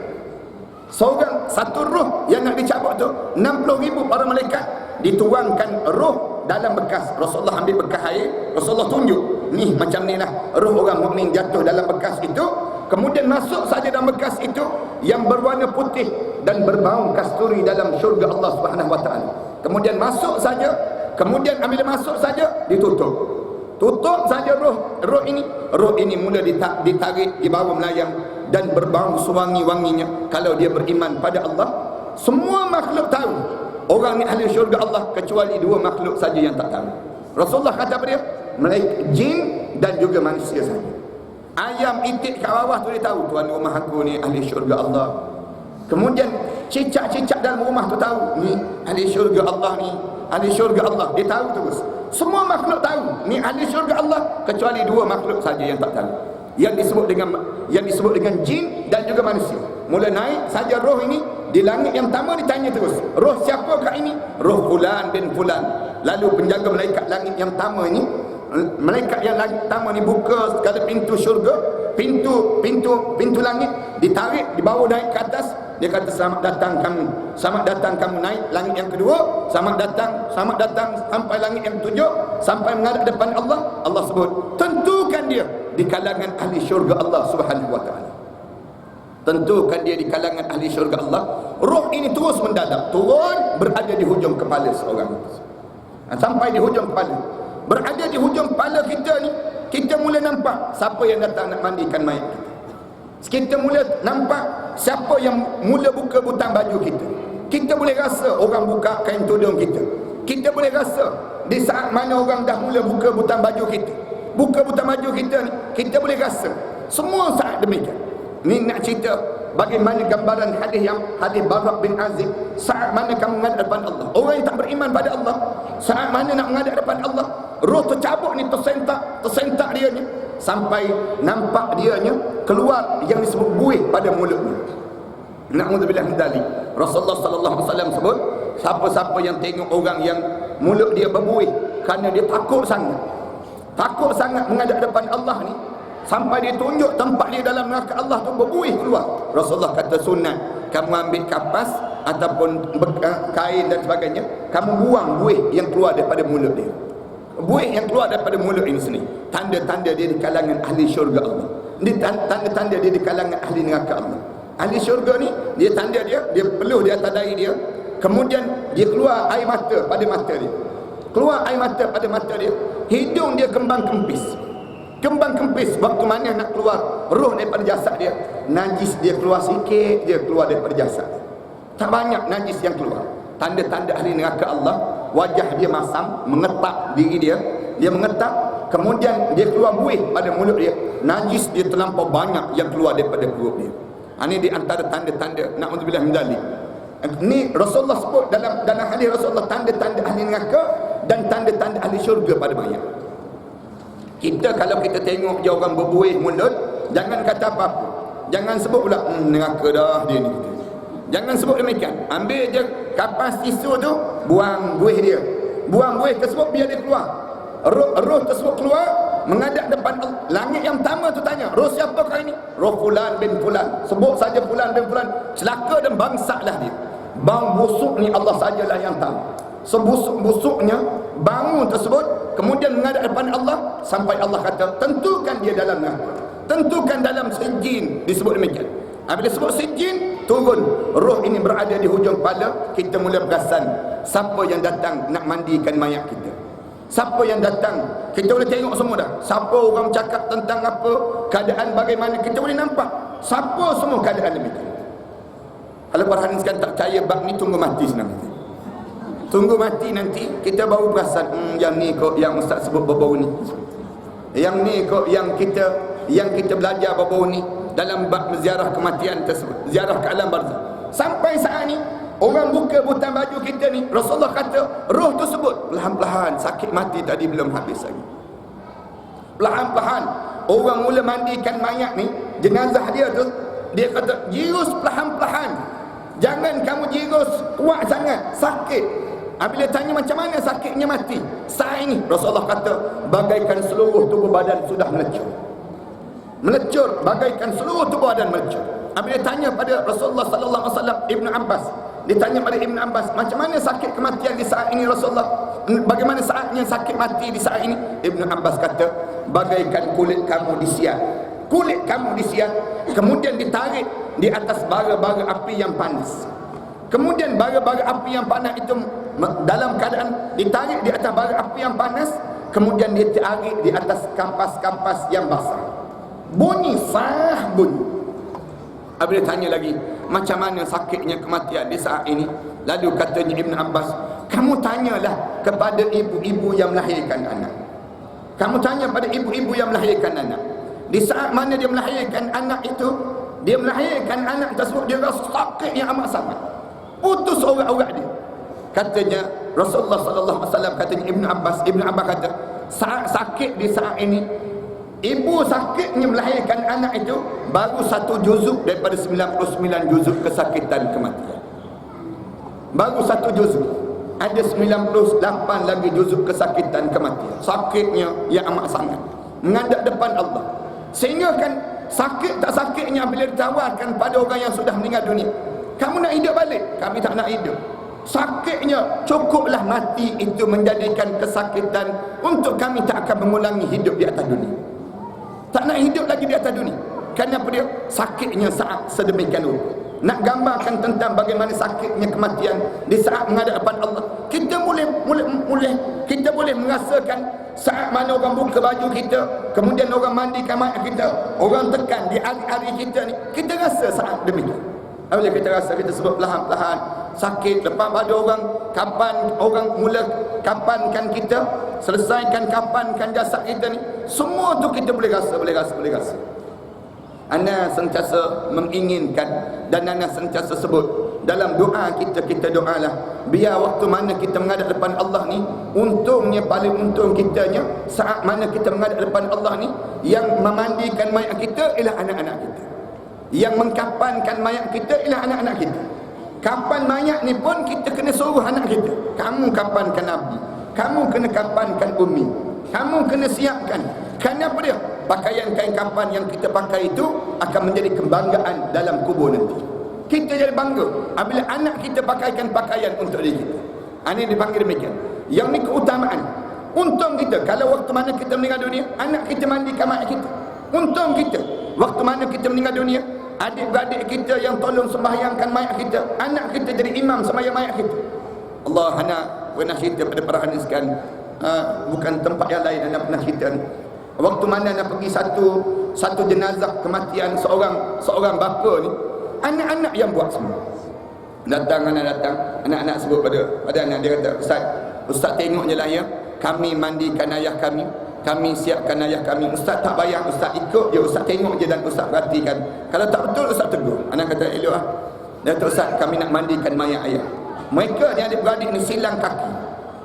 Seorang satu roh yang nak dicabut tu 60,000 para malaikat dituangkan roh dalam bekas. Rasulullah ambil bekas air, Rasulullah tunjuk, ni macam ni lah roh orang mukmin jatuh dalam bekas itu. Kemudian masuk saja dalam bekas itu yang berwarna putih dan berbau kasturi dalam syurga Allah Subhanahu wa taala. Kemudian masuk saja, kemudian apabila masuk saja tutup saja roh ini mula ditarik di bawah melayang dan berbau sewangi-wanginya. Kalau dia beriman pada Allah, semua makhluk tahu orang ni ahli syurga Allah, kecuali dua makhluk saja yang tak tahu. Rasulullah kata pada dia, malaikat jin dan juga manusia saja. Ayam itik kat bawah tu dia tahu, tuan rumah aku ni ahli syurga Allah. Kemudian cicak-cicak dalam rumah tu tahu, ni ahli syurga Allah, ni ahli syurga Allah. Dia tahu terus. Semua makhluk tahu ni ahli syurga Allah, kecuali dua makhluk saja yang tak tahu. Yang disebut dengan jin dan juga manusia. Mula naik saja roh ini di langit yang pertama, ditanya terus, roh siapakah ini? Roh fulan bin fulan. Lalu penjaga malaikat langit yang pertama ini, malaikat yang langit pertama ni buka segala pintu syurga, pintu langit, ditarik, dibawa naik ke atas. Dia kata, selamat datang kamu naik langit yang kedua, selamat datang sampai langit yang ketujuh, sampai menghadap depan Allah. Allah sebut, tentukan dia di kalangan ahli syurga Allah Subhanahu wa ta'ala. Tentukan dia di kalangan ahli syurga Allah. Roh ini terus mendadak, turun, berada di hujung kepala seorang. Sampai di hujung kepala. Berada di hujung kepala kita ni, kita mula nampak siapa yang datang nak mandikan mayat kita. Kita mula nampak siapa yang mula buka butang baju kita. Kita boleh rasa orang buka kain tudung kita. Kita boleh rasa di saat mana orang dah mula buka butang baju kita. Buka butang baju kita ni, kita boleh rasa. Semua saat demikian. Ni nak cerita bagaimana gambaran hadis Bara bin Azib. Saat mana kamu menghadap depan Allah, orang yang tak beriman pada Allah, saat mana nak menghadap depan Allah, roh tercabut ni, tersentak dia ni, sampai nampak dia nya keluar yang disebut buih pada mulutnya. Na'udzubillah min dzalik. Rasulullah sallallahu alaihi wasallam sebut, siapa-siapa yang tengok orang yang mulut dia berbuih kerana dia takut sangat menghadap depan Allah ni, sampai dia tunjuk tempat dia dalam neraka Allah tu berbuih keluar. Rasulullah kata sunat, kamu ambil kapas ataupun kain dan sebagainya, kamu buang buih yang keluar daripada mulut dia. Buih yang keluar daripada mulut ini sini, tanda-tanda dia di kalangan ahli syurga Allah. Ini tanda-tanda dia di kalangan ahli neraka Allah. Ahli syurga ni, dia tanda dia peluh di atas dahi dia, kemudian dia keluar air mata pada mata dia. Keluar air mata pada mata dia. Hidung dia kembang kempis. Waktu mana nak keluar roh daripada jasad dia, najis dia keluar sikit, dia keluar daripada jasad. Tak banyak najis yang keluar. Tanda-tanda ahli neraka Allah, wajah dia masam, mengetak diri dia mengetak, kemudian dia keluar buih pada mulut dia, najis dia terlampau banyak yang keluar daripada perut dia. Ini di antara tanda-tanda, na'udzubillah min dzalik. Ini Rasulullah sebut dalam hadis Rasulullah, tanda-tanda ahli neraka dan tanda-tanda ahli syurga pada mayat. Kita kalau kita tengok je orang berbuih mulut, jangan kata apa-apa. Jangan sebut pula neraka dah dia ni. Jangan sebut demikian. Ambil je kapas tisu tu, buang buih dia. Buang buih tersebut biar dia keluar. Roh tersebut keluar menghadap depan langit yang pertama tu, tanya, roh siapakah ini? Roh fulan bin fulan. Sebut saja fulan bin fulan. Celaka dan bangsaklah dia. Bau busuk ni Allah sajalah yang tahu. Sebusuk-busuknya bau tersebut, kemudian menghadap depan Allah, sampai Allah kata, tentukan dia dalam neraka. Tentukan dalam sijin, disebut demikian. Bila sebut sijin, turun roh ini berada di hujung kepala. Kita mula perasan siapa yang datang nak mandikan mayat kita. Siapa yang datang, kita boleh tengok semua dah. Siapa orang cakap tentang apa, keadaan bagaimana, kita boleh nampak. Siapa semua keadaan demikian. Kalau perhatian sekarang tak percaya bab ni, tunggu mati senang. Tunggu mati nanti kita baru perasan, yang ni kok yang ustaz sebut bau ni. Yang ni kok yang kita belajar bau ni dalam bab ziarah kematian tersebut, ziarah ke alam barzakh. Sampai saat ni orang buka butang baju kita ni, Rasulullah kata roh tersebut perlahan-lahan, sakit mati tadi belum habis lagi. Perlahan-lahan orang mula mandikan mayat ni, jenazah dia tu, dia kata jirus perlahan-lahan. Jangan kamu jirus kuat sangat, sakit. Bila tanya macam mana sakitnya mati, saat ini Rasulullah kata bagaikan seluruh tubuh badan sudah melecur, bagaikan seluruh tubuh badan melecur. Bila tanya pada Rasulullah sallallahu alaihi wasallam, Ibnu Abbas, ditanya pada Ibnu Abbas, macam mana sakit kematian di saat ini Rasulullah? Bagaimana saatnya sakit mati di saat ini? Ibnu Abbas kata, bagaikan kulit kamu disiat. Kulit kamu disiat, kemudian ditarik di atas bara-bara api yang panas. Kemudian bara-bara api yang panas itu dalam keadaan ditarik di atas bara api yang panas, kemudian ditarik di atas kampas-kampas yang basah. Bunyi sah bunyi. Apabila tanya lagi, macam mana sakitnya kematian di saat ini? Lalu katanya Ibn Abbas, kamu tanyalah kepada ibu-ibu yang melahirkan anak. Kamu tanya pada ibu-ibu yang melahirkan anak. Di saat mana dia melahirkan anak itu, dia melahirkan anak tersebut, dia rasa sakit yang amat sangat, putus urat-urat dia. Katanya Rasulullah sallallahu alaihi wasallam, katanya Ibn Abbas kata, saat sakit di saat ini, ibu sakitnya melahirkan anak itu baru 1 juzuk daripada 99 juzuk kesakitan kematian. Baru 1 juzuk. Ada 98 lagi juzuk kesakitan kematian. Sakitnya yang amat sangat, menghadap depan Allah. Sehingga kan sakit tak sakitnya bila ditawarkan pada orang yang sudah meninggal dunia, kamu nak hidup balik? Kami tak nak hidup. Sakitnya cukuplah mati itu menjadikan kesakitan untuk kami tak akan mengulangi hidup di atas dunia. Tak nak hidup lagi di atas dunia. Kenapa dia? Sakitnya saat sedemikian rupa. Nak gambarkan tentang bagaimana sakitnya kematian di saat menghadap depan Allah. Kita boleh merasakan saat mana orang buka baju kita, kemudian orang mandikan mayat kita, orang tekan di hari-hari kita ni, kita rasa saat demikian. Apabila kita rasa, kita sebut perlahan-lahan sakit. Lepas pada orang, kapan orang mula kapankan kita, selesaikan kapankan jasad kita ni, semua tu kita boleh rasa. Ana sentiasa menginginkan dan ana sentiasa sebut dalam doa kita doalah, biar waktu mana kita menghadap depan Allah ni, untungnya, paling untung kitanya saat mana kita menghadap depan Allah ni, yang memandikan mayat kita ialah anak-anak kita, yang mengkapankan mayat kita ialah anak-anak kita. Kapan mayat ni pun kita kena suruh anak kita, kamu kapankan Nabi, kamu kena kapankan Umi, kamu kena siapkan. Kenapa dia? Pakaian kain kapan yang kita pakai itu akan menjadi kebanggaan dalam kubur nanti. Kita jadi bangga apabila anak kita pakaikan pakaian untuk diri kita. Ini dipanggil demikian. Yang ni keutamaan. Untung kita kalau waktu mana kita meninggal dunia, anak kita mandikan mayat kita. Untung kita waktu mana kita meninggal dunia, adik-beradik kita yang tolong sembahyangkan mayat kita, anak kita jadi imam sembahyang mayat kita. Allah, anak pernah cerita pada para hadis kan, bukan tempat yang lain, anak pernah cerita ni. Waktu mana nak pergi satu jenazah kematian seorang bapa ni, anak-anak yang buat semua. Anak-anak sebut pada anak dia kata, Ustaz tengok je lah ya, kami mandikan ayah kami siapkan ayah kami. Ustaz tak bayar, Ustaz ikut je, Ustaz tengok je dan Ustaz perhatikan. Kalau tak betul, Ustaz tegur. Anak kata, elok lah. Dia kata, Ustaz kami nak mandikan mayat ayah. Mereka ni adik-beradik ni silang kaki,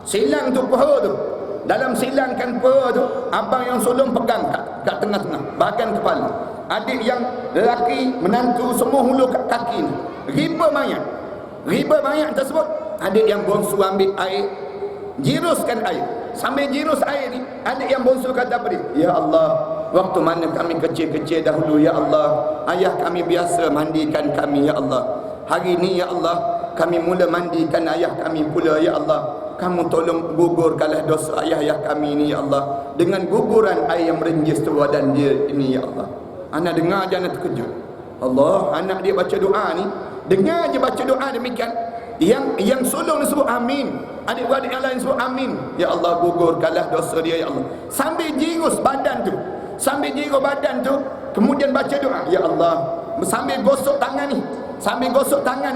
silang tu paha tu. Dalam silangkan paha tu, abang yang sulung pegang kat tengah-tengah bahagian kepala, adik yang lelaki menantu semua hulu kat kaki ni. Riba mayat tersebut. Adik yang bongsu ambil air, jiruskan air. Sambil jirus air ni, adik yang bongsu kata apa dia? Ya Allah, waktu mana kami kecil-kecil dahulu, ya Allah, ayah kami biasa mandikan kami, ya Allah. Hari ni ya Allah, kami mula mandikan ayah kami pula, ya Allah. Kamu tolong gugurkanlah dosa ayah kami ni, ya Allah, dengan guguran air yang merenjis tu badan dia ini, ya Allah. Anak dengar je, anak terkejut. Allah, anak dia baca doa ni, dengar je baca doa demikian. Yang sulung disebut amin, adik-adik yang lain sebut amin. Ya Allah, gugurkanlah dosa dia, ya Allah. Sambil jirus badan tu, kemudian baca doa, ya Allah. Sambil gosok tangan ni,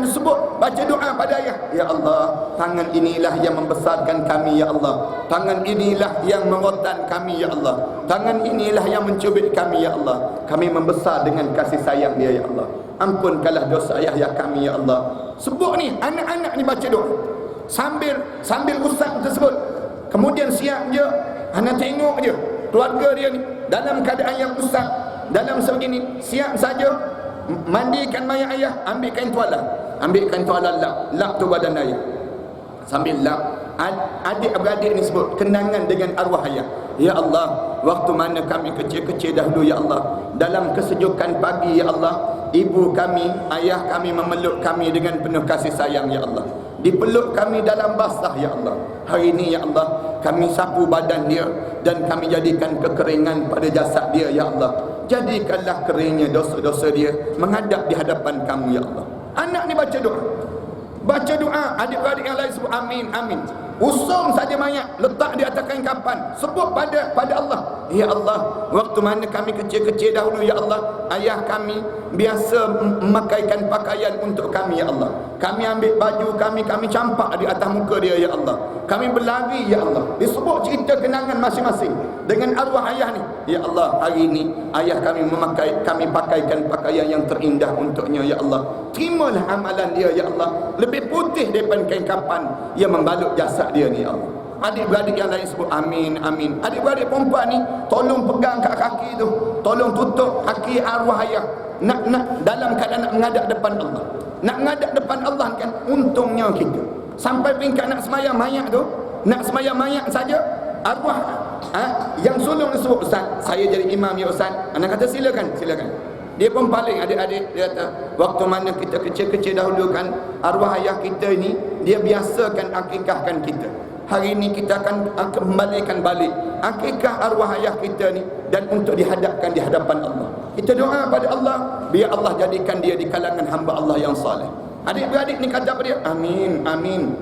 disebut baca doa pada ayah. Ya Allah, tangan inilah yang membesarkan kami, ya Allah. Tangan inilah yang mengotan kami, ya Allah. Tangan inilah yang mencubit kami, ya Allah. Kami membesar dengan kasih sayang dia, ya Allah. Ampunkanlah dosa ayah kami, ya Allah. Sebut ni, anak-anak ni baca doa sambil usap tersebut. Kemudian siap je, anak tengok je keluarga dia ni dalam keadaan yang usap, dalam sebegini, siap saja mandikan mayat ayah, ambil kain tuala lap tu badan ayah, sambil lap. Adik-beradik ni sebut kenangan dengan arwah ayah. Ya Allah, waktu mana kami kecil-kecil dahulu, ya Allah, dalam kesejukan pagi, ya Allah, ibu kami, ayah kami memeluk kami dengan penuh kasih sayang, ya Allah. Dipeluk kami dalam basah, ya Allah. Hari ini, ya Allah, kami sapu badan dia dan kami jadikan kekeringan pada jasad dia, ya Allah. Jadikanlah keringnya dosa-dosa dia menghadap di hadapan kamu, ya Allah. Anak ni baca doa, adik-adik yang lain sebut amin, amin. Usung saja mayat, letak di atas kain kafan, sebut pada Allah, ya Allah, waktu mana kami kecil-kecil dahulu ya Allah, ayah kami biasa memakaikan pakaian untuk kami ya Allah, kami ambil baju kami campak di atas muka dia ya Allah, kami berlari ya Allah. Disebut cerita kenangan masing-masing dengan arwah ayah ni. Ya Allah, hari ini ayah kami pakaikan pakaian yang terindah untuknya ya Allah, terimalah amalan dia ya Allah, lebih putih daripada kain kafan yang membalut jasad dia ni ya Allah. Adik-beradik yang lain sebut amin, amin. Adik-beradik perempuan ni tolong pegang kat kaki tu, tolong tutup kaki arwah ayah, nak dalam keadaan nak menghadap depan Allah. Nak menghadap depan Allah kan, untungnya kita sampai peringkat nak semayang mayat tu, nak semayang mayat saja, arwah yang sulung dia sebut, Ustaz, saya jadi imam ya Ustaz. Anak kata silakan. Dia pun paling adik-adik, dia kata waktu mana kita kecil-kecil dahulu kan, arwah ayah kita ni dia biasakan akikahkan kita. Hari ini kita akan kembalikan balik akikah arwah ayah kita ni, dan untuk dihadapkan di hadapan Allah. Kita doa pada Allah, biar Allah jadikan dia di kalangan hamba Allah yang saleh. Adik-beradik ni kata apa dia? Amin, amin.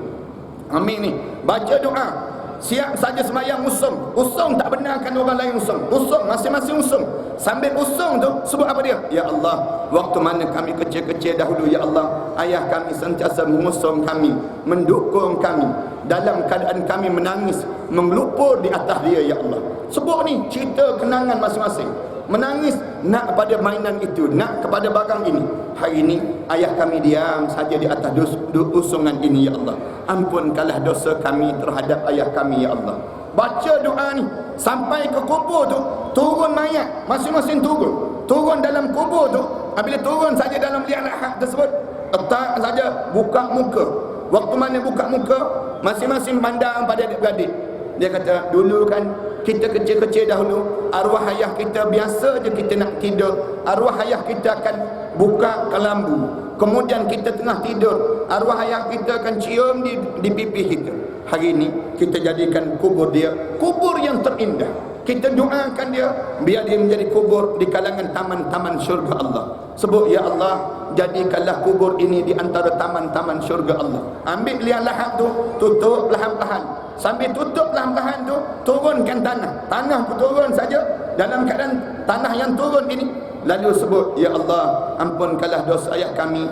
Amin ni baca doa. Siap saja semayang usung tak benarkan orang lain usung, masing-masing usung. Sambil usung tu sebut apa dia? Ya Allah, waktu mana kami kecil-kecil dahulu ya Allah, ayah kami sentiasa mengusung kami, mendukung kami, dalam keadaan kami menangis, mengelupur di atas dia ya Allah. Sebut ni cerita kenangan masing-masing. Menangis nak kepada mainan itu, nak kepada barang ini. Hari ini ayah kami diam saja di atas usungan ini ya Allah. Ampunkanlah dosa kami terhadap ayah kami ya Allah. Baca doa ni sampai ke kubur tu, turun mayat, masing-masing turun dalam kubur tu. Apabila turun saja dalam liang lahat tersebut, letak saja, buka muka. Waktu mana buka muka, masing-masing pandang pada adik-beradik. Dia kata, dulu kan kita kecil-kecil dahulu, arwah ayah kita biasa je kita nak tidur, arwah ayah kita akan buka kelambu. Kemudian kita tengah tidur, arwah ayah kita akan cium di pipi kita. Hari ini kita jadikan kubur dia kubur yang terindah. Kita doakan dia biar dia menjadi kubur di kalangan taman-taman syurga Allah. Sebut, ya Allah, jadikanlah kubur ini di antara taman-taman syurga Allah. Ambil liang lahat tu, tutup lahan-lahan. Sambil tutup lahan-lahan tu, turunkan tanah tu turun saja dalam keadaan tanah yang turun ini. Lalu sebut, ya Allah, ampunkanlah dosa ayah kami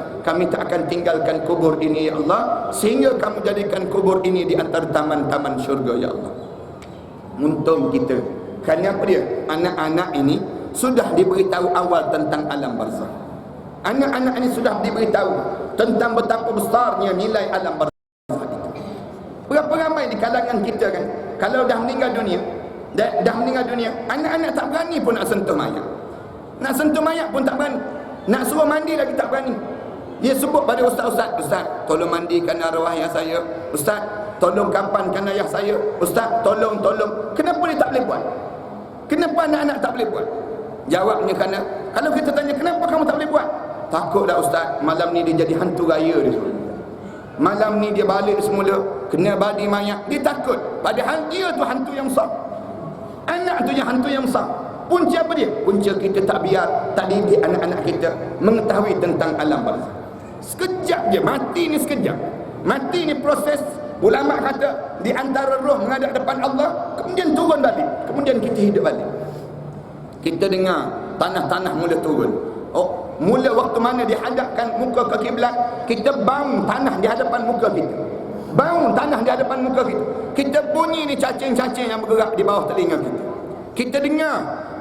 tak akan tinggalkan kubur ini ya Allah, sehingga kamu jadikan kubur ini di antara taman-taman syurga ya Allah. Untung kita, kerana apa dia? Anak-anak ini sudah diberitahu awal tentang alam barzakh. Anak-anak ini sudah diberitahu tentang betapa besarnya nilai alam barzakh itu. Berapa ramai di kalangan kita kan, kalau dah meninggal dunia, anak-anak tak berani pun nak sentuh mayat. Nak sentuh mayat pun tak berani. Nak suruh mandi lagi tak berani. Dia sebut pada ustaz, tolong mandikan arwah ayah saya. Ustaz, tolong kampankan ayah saya. Ustaz, tolong. Kenapa dia tak boleh buat? Kenapa anak-anak tak boleh buat? Jawabnya kerana, kalau kita tanya kenapa kamu tak boleh buat? Takutlah ustaz, malam ni dia jadi hantu raya dia. Malam ni dia balik semula, kena badi mayat. Dia takut. Padahal dia tu hantu yang besar. Anak tu yang hantu yang besar. Punca apa dia? Punca kita tak didik anak-anak kita mengetahui tentang alam barzakh. Sekejap je, mati ni sekejap. Mati ni proses, ulama kata di antara roh menghadap depan Allah, kemudian turun balik, kemudian kita hidup balik. Kita dengar tanah-tanah mula turun. Mula waktu mana dihadapkan muka ke kiblat, kita bang tanah di hadapan muka kita. Bang tanah di hadapan muka kita. Kita bunyi ni cacing-cacing yang bergerak di bawah telinga kita. Kita dengar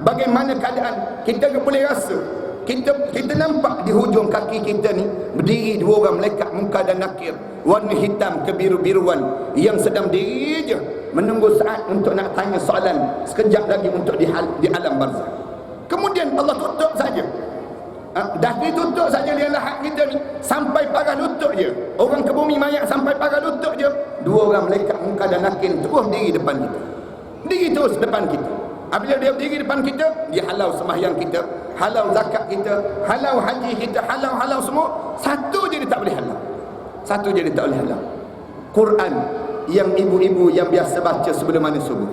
bagaimana keadaan, kita boleh rasa, kita nampak di hujung kaki kita ni berdiri dua orang malaikat muka dan nakir, warna hitam kebiru-biruan, yang sedang diri je menunggu saat untuk nak tanya soalan sekejap lagi untuk di alam barzakh. Kemudian Allah tutup saja. Dah ditutup saja liang lahat kita ni sampai paras lutut je. Orang ke bumi mayat sampai paras lutut je, dua orang malaikat muka dan nakir terus diri depan kita. Diri terus depan kita. Apabila dia berdiri depan kita, dia halau sembahyang kita, halau zakat kita, halau haji kita, halau semua. Satu je dia tak boleh halau. Quran yang ibu-ibu yang biasa baca sebelum mana subuh.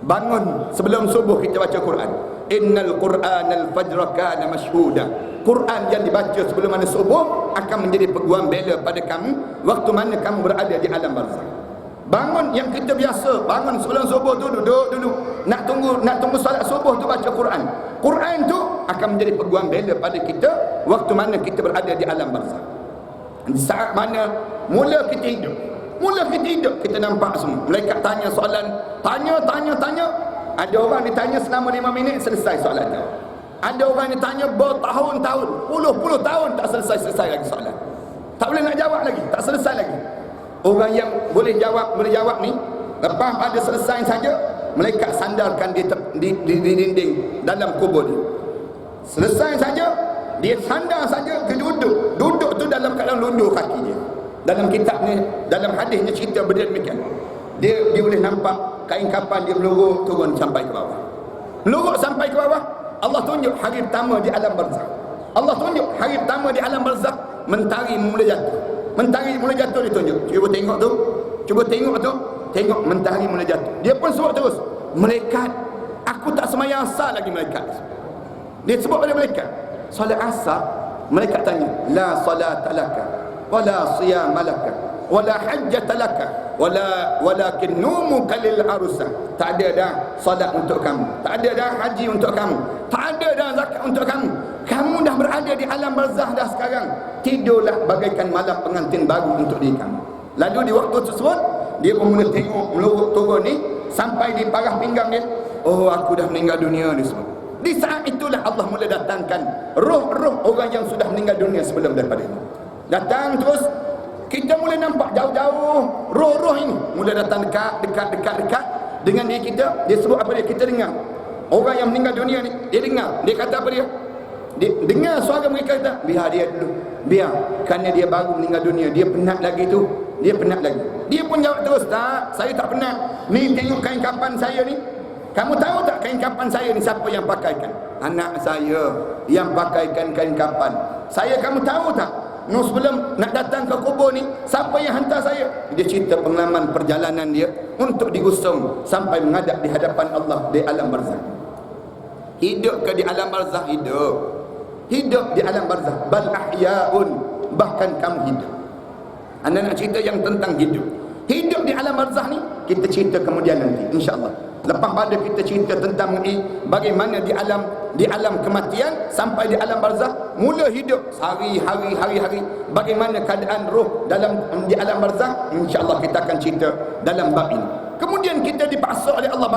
Bangun sebelum subuh kita baca Quran. Innal Qur'anal fajra kana mashhuda. Quran yang dibaca sebelum mana subuh akan menjadi peguam bela pada kamu waktu mana kamu berada di alam barzakh. Bangun yang kita biasa bangun sebelum subuh tu duduk dulu, nak tunggu solat subuh tu baca Quran. Quran tu akan menjadi peguam bela pada kita waktu mana kita berada di alam barzakh. Di saat mana mula kita hidup, kita nampak semua malaikat tanya soalan, tanya. Ada orang ditanya selama 5 minit selesai soalan tu. Ada orang ditanya bertahun-tahun, puluh tahun tak selesai lagi soalan. Tak boleh nak jawab lagi, tak selesai lagi. Orang yang boleh jawab ni, lepas pada selesai saja, malaikat sandarkan dia di dinding dalam kubur dia. Selesai saja, dia sandar saja ke duduk tu dalam keadaan lundur kaki dia. Dalam kitab ni, dalam hadisnya cerita berdemikian. Dia boleh nampak kain kapan dia meluruk turun sampai ke bawah. Meluruk sampai ke bawah, Allah tunjuk hari pertama di alam barzakh. Allah tunjuk hari pertama di alam barzakh, mentari mula jatuh. Mentari mula jatuh ditunjuk. Cuba tengok tu. Tengok mentari mula jatuh. Dia pun sebut terus, malaikat, aku tak semayang asar lagi malaikat. Dia sebut pada malaikat, solat asar, malaikat tanya, la salata laka, wala siyama laka, wala hajjata laka, walakin numuka lil arusah. Tak ada dah solat untuk kamu, tak ada dah haji untuk kamu, tak ada dah zakat untuk kamu. Kamu dah berada di alam barzakh dah sekarang. Tidurlah bagaikan malam pengantin baru untuk diri kamu. Lalu di waktu tersebut, dia pun mula tengok meluruk turun ni sampai di parah pinggang dia. Oh, aku dah meninggal dunia ni semua. Di saat itulah Allah mula datangkan roh-roh orang yang sudah meninggal dunia sebelum daripada ini. Datang terus, kita mula nampak jauh-jauh roh-roh ini mula datang dekat dengan diri kita. Dia sebut apa dia? Kita dengar. Orang yang meninggal dunia ni, dia dengar. Dia kata apa dia? Dia dengar suara mereka kata, biar dia dulu, biar, kerana dia baru meninggal dunia, dia penat lagi tu, dia penat lagi. Dia pun jawab terus, tak, saya tak penat. Ni tengok kain kapan saya ni, kamu tahu tak kain kapan saya ni siapa yang pakaikan? Anak saya yang pakaikan kain kapan saya. Kamu tahu tak, no, sebelum nak datang ke kubur ni, siapa yang hantar saya? Dia cerita pengalaman perjalanan dia untuk digusung sampai menghadap di hadapan Allah di alam barzakh. Hidup ke di alam barzakh? Hidup di alam barzakh. Bal ahyaun, bahkan kamu hidup. Anda nak cerita yang tentang hidup di alam barzakh ni, kita cerita kemudian nanti insya-Allah. Lepas pada kita cerita tentang bagaimana di alam kematian sampai di alam barzakh, mula hidup hari-hari, bagaimana keadaan roh di alam barzakh, insya-Allah kita akan cerita dalam bab ini. Kemudian kita dipaksa oleh Allah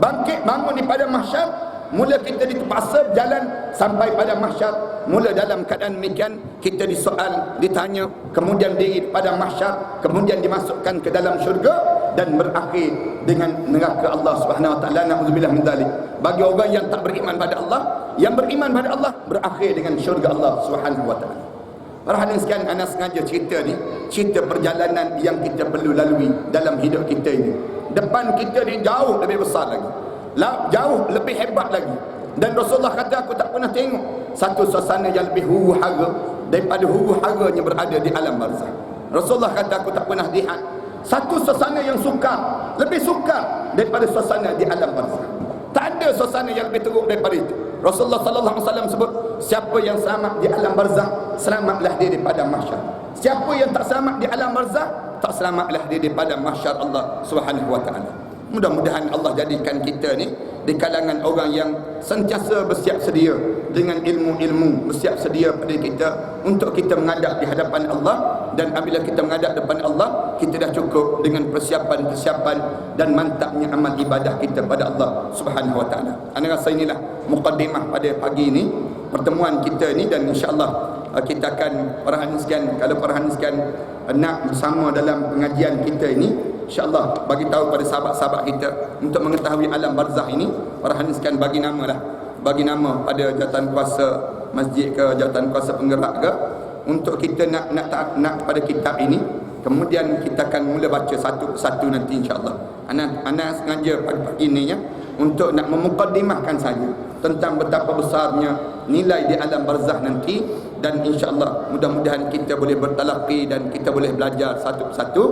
bangkit bangun di pada mahsyar. Mula kita dipaksa berjalan sampai pada mahsyar. Mula dalam keadaan demikian, kita disoal, ditanya, kemudian diri pada mahsyar, kemudian dimasukkan ke dalam syurga dan berakhir dengan neraka Allah Subhanahu wa taala. Nauzubillah min dzalik. Bagi orang yang tak beriman pada Allah, yang beriman pada Allah berakhir dengan syurga Allah Subhanahu wa taala. Para hadirin sekalian, ana sengaja cerita ni, cerita perjalanan yang kita perlu lalui dalam hidup kita ini. Depan kita ni jauh lebih besar lagi, jauh lebih hebat lagi. Dan Rasulullah kata, aku tak pernah tengok satu suasana yang lebih huru-hara daripada huru-haranya berada di alam barzakh. Rasulullah kata, aku tak pernah lihat satu suasana yang sukar, lebih sukar daripada suasana di alam barzakh. Tak ada suasana yang lebih teruk daripada itu. Rasulullah sallallahu alaihi wasallam sebut, siapa yang selamat di alam barzakh, selamatlah dia daripada mahsyar. Siapa yang tak selamat di alam barzakh, tak selamatlah dia daripada mahsyar Allah Subhanahu wa taala. Mudah-mudahan Allah jadikan kita ni di kalangan orang yang sentiasa bersiap sedia dengan ilmu-ilmu, bersiap sedia pada kita untuk kita menghadap di hadapan Allah. Dan apabila kita menghadap depan Allah, kita dah cukup dengan persiapan dan mantapnya amal ibadah kita pada Allah Subhanahu wa taala. Ana rasa inilah muqaddimah pada pagi ini, pertemuan kita ni, dan insya-Allah kita akan perhatikan, kalau perhatikan nak bersama dalam pengajian kita ini, insya-Allah bagi tahu pada sahabat-sahabat kita untuk mengetahui alam barzakh ini. Perhatikan, bagi nama pada jawatan kuasa masjid ke, jawatan kuasa penggerak ke, untuk kita nak pada kitab ini. Kemudian kita akan mula baca satu persatu nanti insya-Allah. Ana sengaja pagi ini untuk nak memukaddimahkan saja tentang betapa besarnya nilai di alam barzakh nanti. Dan insya-Allah mudah-mudahan kita boleh bertalaqi dan kita boleh belajar satu persatu.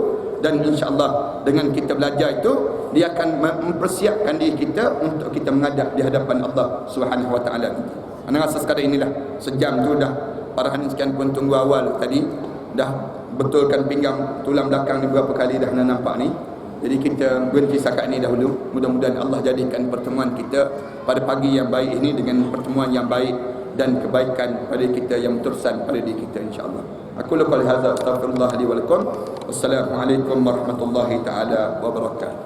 Dan insya-Allah dengan kita belajar itu, dia akan mempersiapkan diri kita untuk kita menghadap di hadapan Allah Subhanahu wa taala. Ana rasa sekadar inilah, sejam tu dah. Para hadirin sekalian pun tunggu awal tadi dah betulkan pinggang tulang belakang ni beberapa kali dah nampak ni. Jadi kita berhenti setakat ni dahulu. Mudah-mudahan Allah jadikan pertemuan kita pada pagi yang baik ini dengan pertemuan yang baik dan kebaikan pada kita yang terusan pada diri kita, insya-Allah. Aku lakukan hadza, astaghfirullah li wa lakum. Wassalamualaikum warahmatullahi taala wabarakatuh.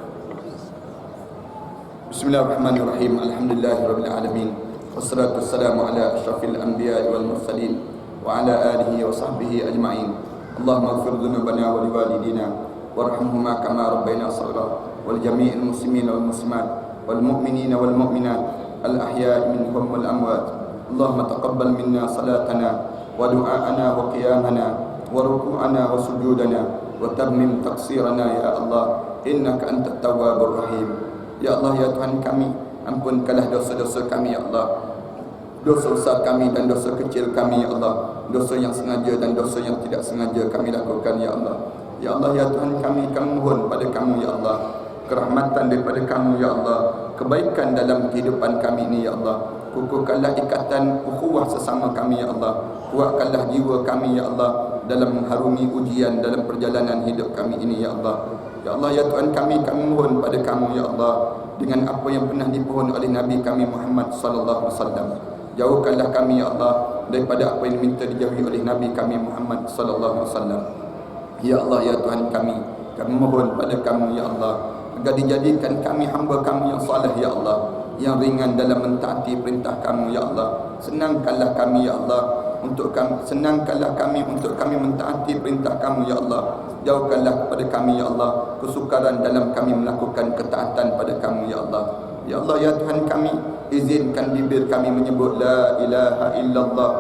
Bismillahirrahmanirrahim. Alhamdulillahirabbil alamin. Wassalatu wassalamu ala asyrafil anbiya'i wal mursalin wa ala alihi wa sahbihi ajma'in. Allahumma ighfir dhunubana wa liwalidina warhamhuma kama rabbayana shaghira wal jami'il muslimin wal muslimat wal mu'minina wal mu'minat al ahya'i minhum wal amwat. Allahumma taqabbal minna salatana wa du'aana wa qiyamana wa ruku'ana wa sujudana wa tammim taqsirana ya Allah, innaka antat tawwabur rahim. Ya Allah, ya Tuhan kami, ampunkanlah dosa-dosa kami ya Allah, dosa besar kami dan dosa kecil kami ya Allah, dosa yang sengaja dan dosa yang tidak sengaja kami lakukan ya Allah. Ya Allah, ya Tuhan kami mohon pada kamu ya Allah, kerahmatan daripada kamu ya Allah, kebaikan dalam kehidupan kami ini ya Allah. Kukuhkanlah ikatan ukhuwah sesama kami ya Allah, kuatkanlah jiwa kami ya Allah dalam mengharungi ujian dalam perjalanan hidup kami ini ya Allah. Ya Allah, ya Tuhan kami mohon pada kamu ya Allah, dengan apa yang pernah dipohon oleh Nabi kami Muhammad sallallahu alaihi wasallam, jauhkanlah kami ya Allah daripada apa yang diminta dijauhi oleh Nabi kami Muhammad sallallahu alaihi wasallam. Ya Allah, ya Tuhan kami mohon pada kamu ya Allah, agar dijadikan kami hamba kamu yang saleh ya Allah, yang ringan dalam mentaati perintah kamu ya Allah. Senangkanlah kami ya Allah untuk kami, senangkanlah kami untuk kami mentaati perintah kamu ya Allah. Jauhkanlah kepada kami ya Allah kesukaran dalam kami melakukan ketaatan pada kamu ya Allah. Ya Allah, ya Tuhan kami, izinkan bibir kami menyebut la ilaha illallah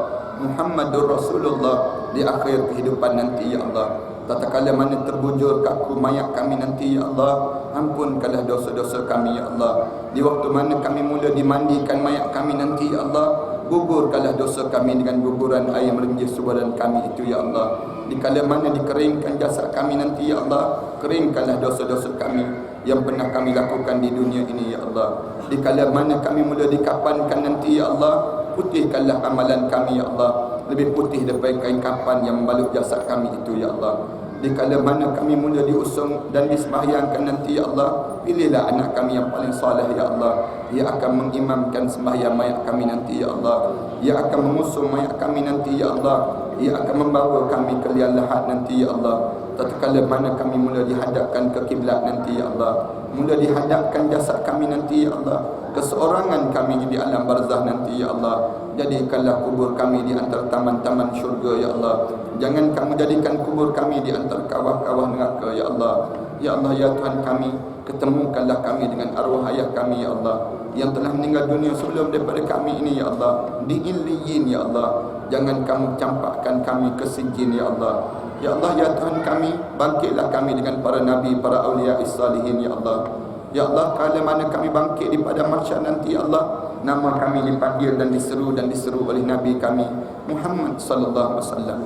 Muhammadur Rasulullah di akhir kehidupan nanti ya Allah. Tatkala mana terbujur kaku mayat kami nanti ya Allah, ampunkanlah dosa-dosa kami ya Allah. Di waktu mana kami mula dimandikan mayat kami nanti ya Allah, gugurkanlah dosa kami dengan guguran air merenjis badan kami itu ya Allah. Di kala mana dikeringkan jasad kami nanti ya Allah, keringkanlah dosa-dosa kami yang pernah kami lakukan di dunia ini ya Allah. Di kala mana kami mula dikapankan nanti ya Allah, putihkanlah amalan kami ya Allah, lebih putih daripada kain kapan yang membalut jasad kami itu ya Allah. Di kala mana kami mula diusung dan disembahyangkan nanti ya Allah, pilihlah anak kami yang paling saleh ya Allah, ia akan mengimamkan sembahyang mayat kami nanti ya Allah, ia akan mengusung mayat kami nanti ya Allah, ia akan membawa kami ke liang lahat nanti ya Allah. Tatkala mana kami mula dihadapkan ke kiblat nanti ya Allah, mula dihadapkan jasad kami nanti ya Allah, keseorangan kami di alam barzah nanti ya Allah, jadikanlah kubur kami di antara taman-taman syurga ya Allah. Jangan kamu jadikan kubur kami di antara kawah-kawah neraka ya Allah. Ya Allah, ya Tuhan kami, ketemukanlah kami dengan arwah ayah kami ya Allah, yang telah meninggal dunia sebelum daripada kami ini ya Allah, di Illiyin ya Allah. Jangan kamu campakkan kami ke sijin ya Allah. Ya Allah, ya Tuhan kami, bangkitlah kami dengan para nabi, para awliya salihin ya Allah. Ya Allah, kala mana kami bangkit di padang mahsyar nanti ya Allah, nama kami dipanggil dan diseru oleh Nabi kami Muhammad sallallahu alaihi wasallam.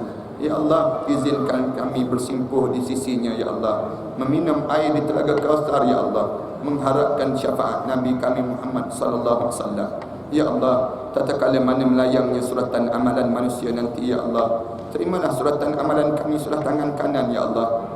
Ya Allah, izinkan kami bersimpuh di sisinya ya Allah, meminum air di telaga Kautsar ya Allah, mengharapkan syafaat Nabi kami Muhammad sallallahu alaihi wasallam. Ya Allah, tatkala mana melayangnya suratan amalan manusia nanti ya Allah, terimalah suratan amalan kami sebelah tangan kanan ya Allah.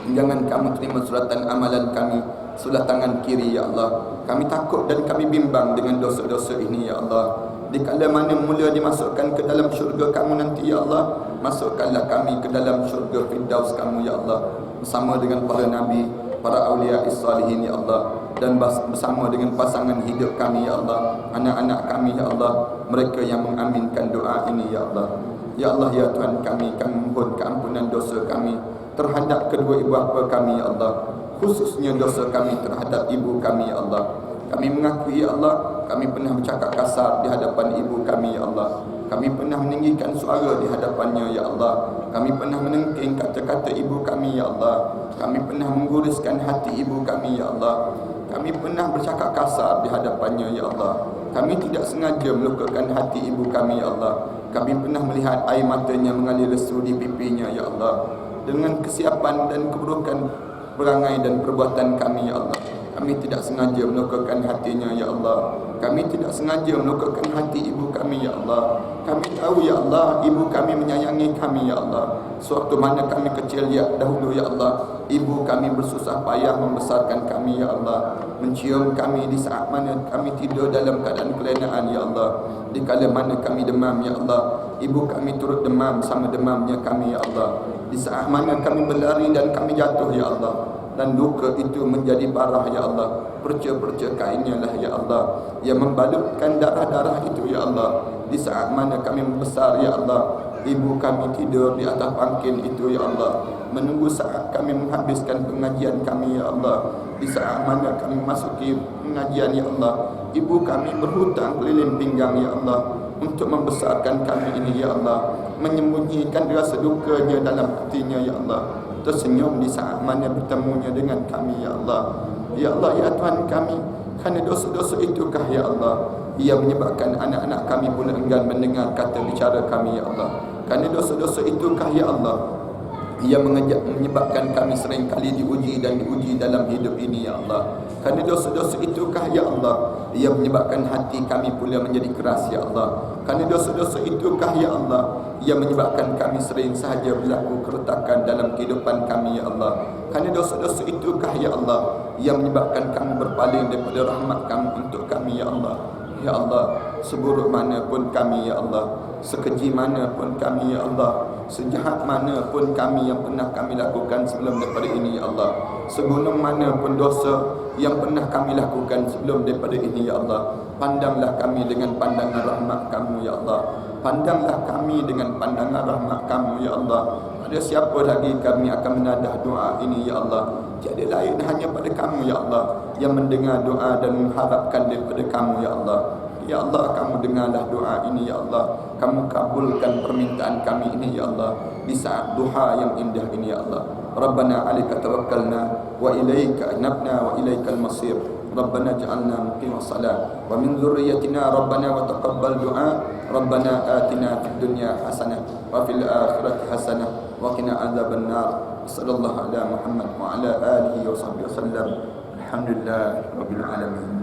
Jangan kamu terima suratan amalan kami sebelah tangan kiri ya Allah. Kami takut dan kami bimbang dengan dosa-dosa ini ya Allah. Di kala mana mula dimasukkan ke dalam syurga kamu nanti ya Allah, masukkanlah kami ke dalam syurga Firdaus kamu ya Allah, bersama dengan para nabi, para awliya salihin ya Allah, dan bersama dengan pasangan hidup kami ya Allah, anak-anak kami ya Allah, mereka yang mengaminkan doa ini ya Allah. Ya Allah, ya Tuhan kami mohon keampunan dosa kami terhadap kedua ibu bapa kami ya Allah, khususnya dosa kami terhadap ibu kami ya Allah. Kami mengakui ya Allah, kami pernah bercakap kasar di hadapan ibu kami ya Allah, kami pernah meninggikan suara di hadapannya ya Allah, kami pernah menengking kata-kata ibu kami ya Allah, kami pernah mengguriskan hati ibu kami ya Allah, kami pernah bercakap kasar di hadapannya ya Allah, kami tidak sengaja melukakan hati ibu kami ya Allah, kami pernah melihat air matanya mengalir lesu di pipinya ya Allah. Dengan kesiapan dan keburukan perangai dan perbuatan kami ya Allah, Kami tidak sengaja melukakan hatinya ya Allah. Kami tidak sengaja melukakan hati ibu kami ya Allah. Kami tahu ya Allah, ibu kami menyayangi kami ya Allah. Sewaktu mana kami kecil ya dahulu ya Allah, ibu kami bersusah payah membesarkan kami ya Allah, mencium kami di saat mana kami tidur dalam keadaan kelenaan ya Allah. Di kala mana kami demam ya Allah, ibu kami turut demam sama demamnya kami ya Allah. Di saat mana kami berlari dan kami jatuh ya Allah, dan luka itu menjadi parah ya Allah, perca-perca kainnya lah ya Allah yang membalutkan darah-darah itu ya Allah. Di saat mana kami membesar ya Allah, ibu kami tidur di atas pangkin itu ya Allah, menunggu saat kami menghabiskan pengajian kami ya Allah. Di saat mana kami masuki pengajian ya Allah, ibu kami berhutang keliling pinggang ya Allah untuk membesarkan kami ini ya Allah, menyembunyikan rasa dukanya dalam hatinya ya Allah, tersenyum di saat mana bertemunya dengan kami ya Allah. Ya Allah ya Tuhan kami, kerana dosa-dosa itukah ya Allah ia menyebabkan anak-anak kami pun enggan mendengar kata bicara kami ya Allah. Kerana dosa-dosa itukah ya Allah ia menyebabkan kami sering kali diuji dan diuji dalam hidup ini ya Allah. Kerana dosa-dosa itukah ya Allah ia menyebabkan hati kami pula menjadi keras ya Allah. Kerana dosa-dosa itukah ya Allah ia menyebabkan kami sering sahaja berlaku keretakan dalam kehidupan kami ya Allah. Kerana dosa-dosa itukah ya Allah ia menyebabkan kami berpaling daripada rahmat kami untuk kami ya Allah. Ya Allah, seburuk mana pun kami ya Allah, sekeji mana pun kami ya Allah, sejahat mana pun kami yang pernah kami lakukan sebelum daripada ini ya Allah, segunung mana pun dosa yang pernah kami lakukan sebelum daripada ini ya Allah, pandanglah kami dengan pandangan rahmat kamu ya Allah. Pandanglah kami dengan pandangan rahmat kamu ya Allah. Ada siapa lagi kami akan menadah doa ini ya Allah? Tiada lain hanya pada kamu ya Allah yang mendengar doa dan mengharapkan daripada kamu ya Allah. Ya Allah, kamu dengarlah doa ini ya Allah. Kamu kabulkan permintaan kami ini ya Allah di saat duha yang indah ini ya Allah. Rabbana 'alaika tawakkalna wa ilaika anabna wa ilaikal masir. Rabbana ja'alna muqimas salat wa min dzurriyyatina rabbana wa taqabbal du'a. Rabbana atina fid dunya hasanah wa fil akhirati hasanah wa qina adzabannar. Sallallahu ala Muhammad wa ala alihi wa sahbihi wasallam. Alhamdulillah rabbil alamin.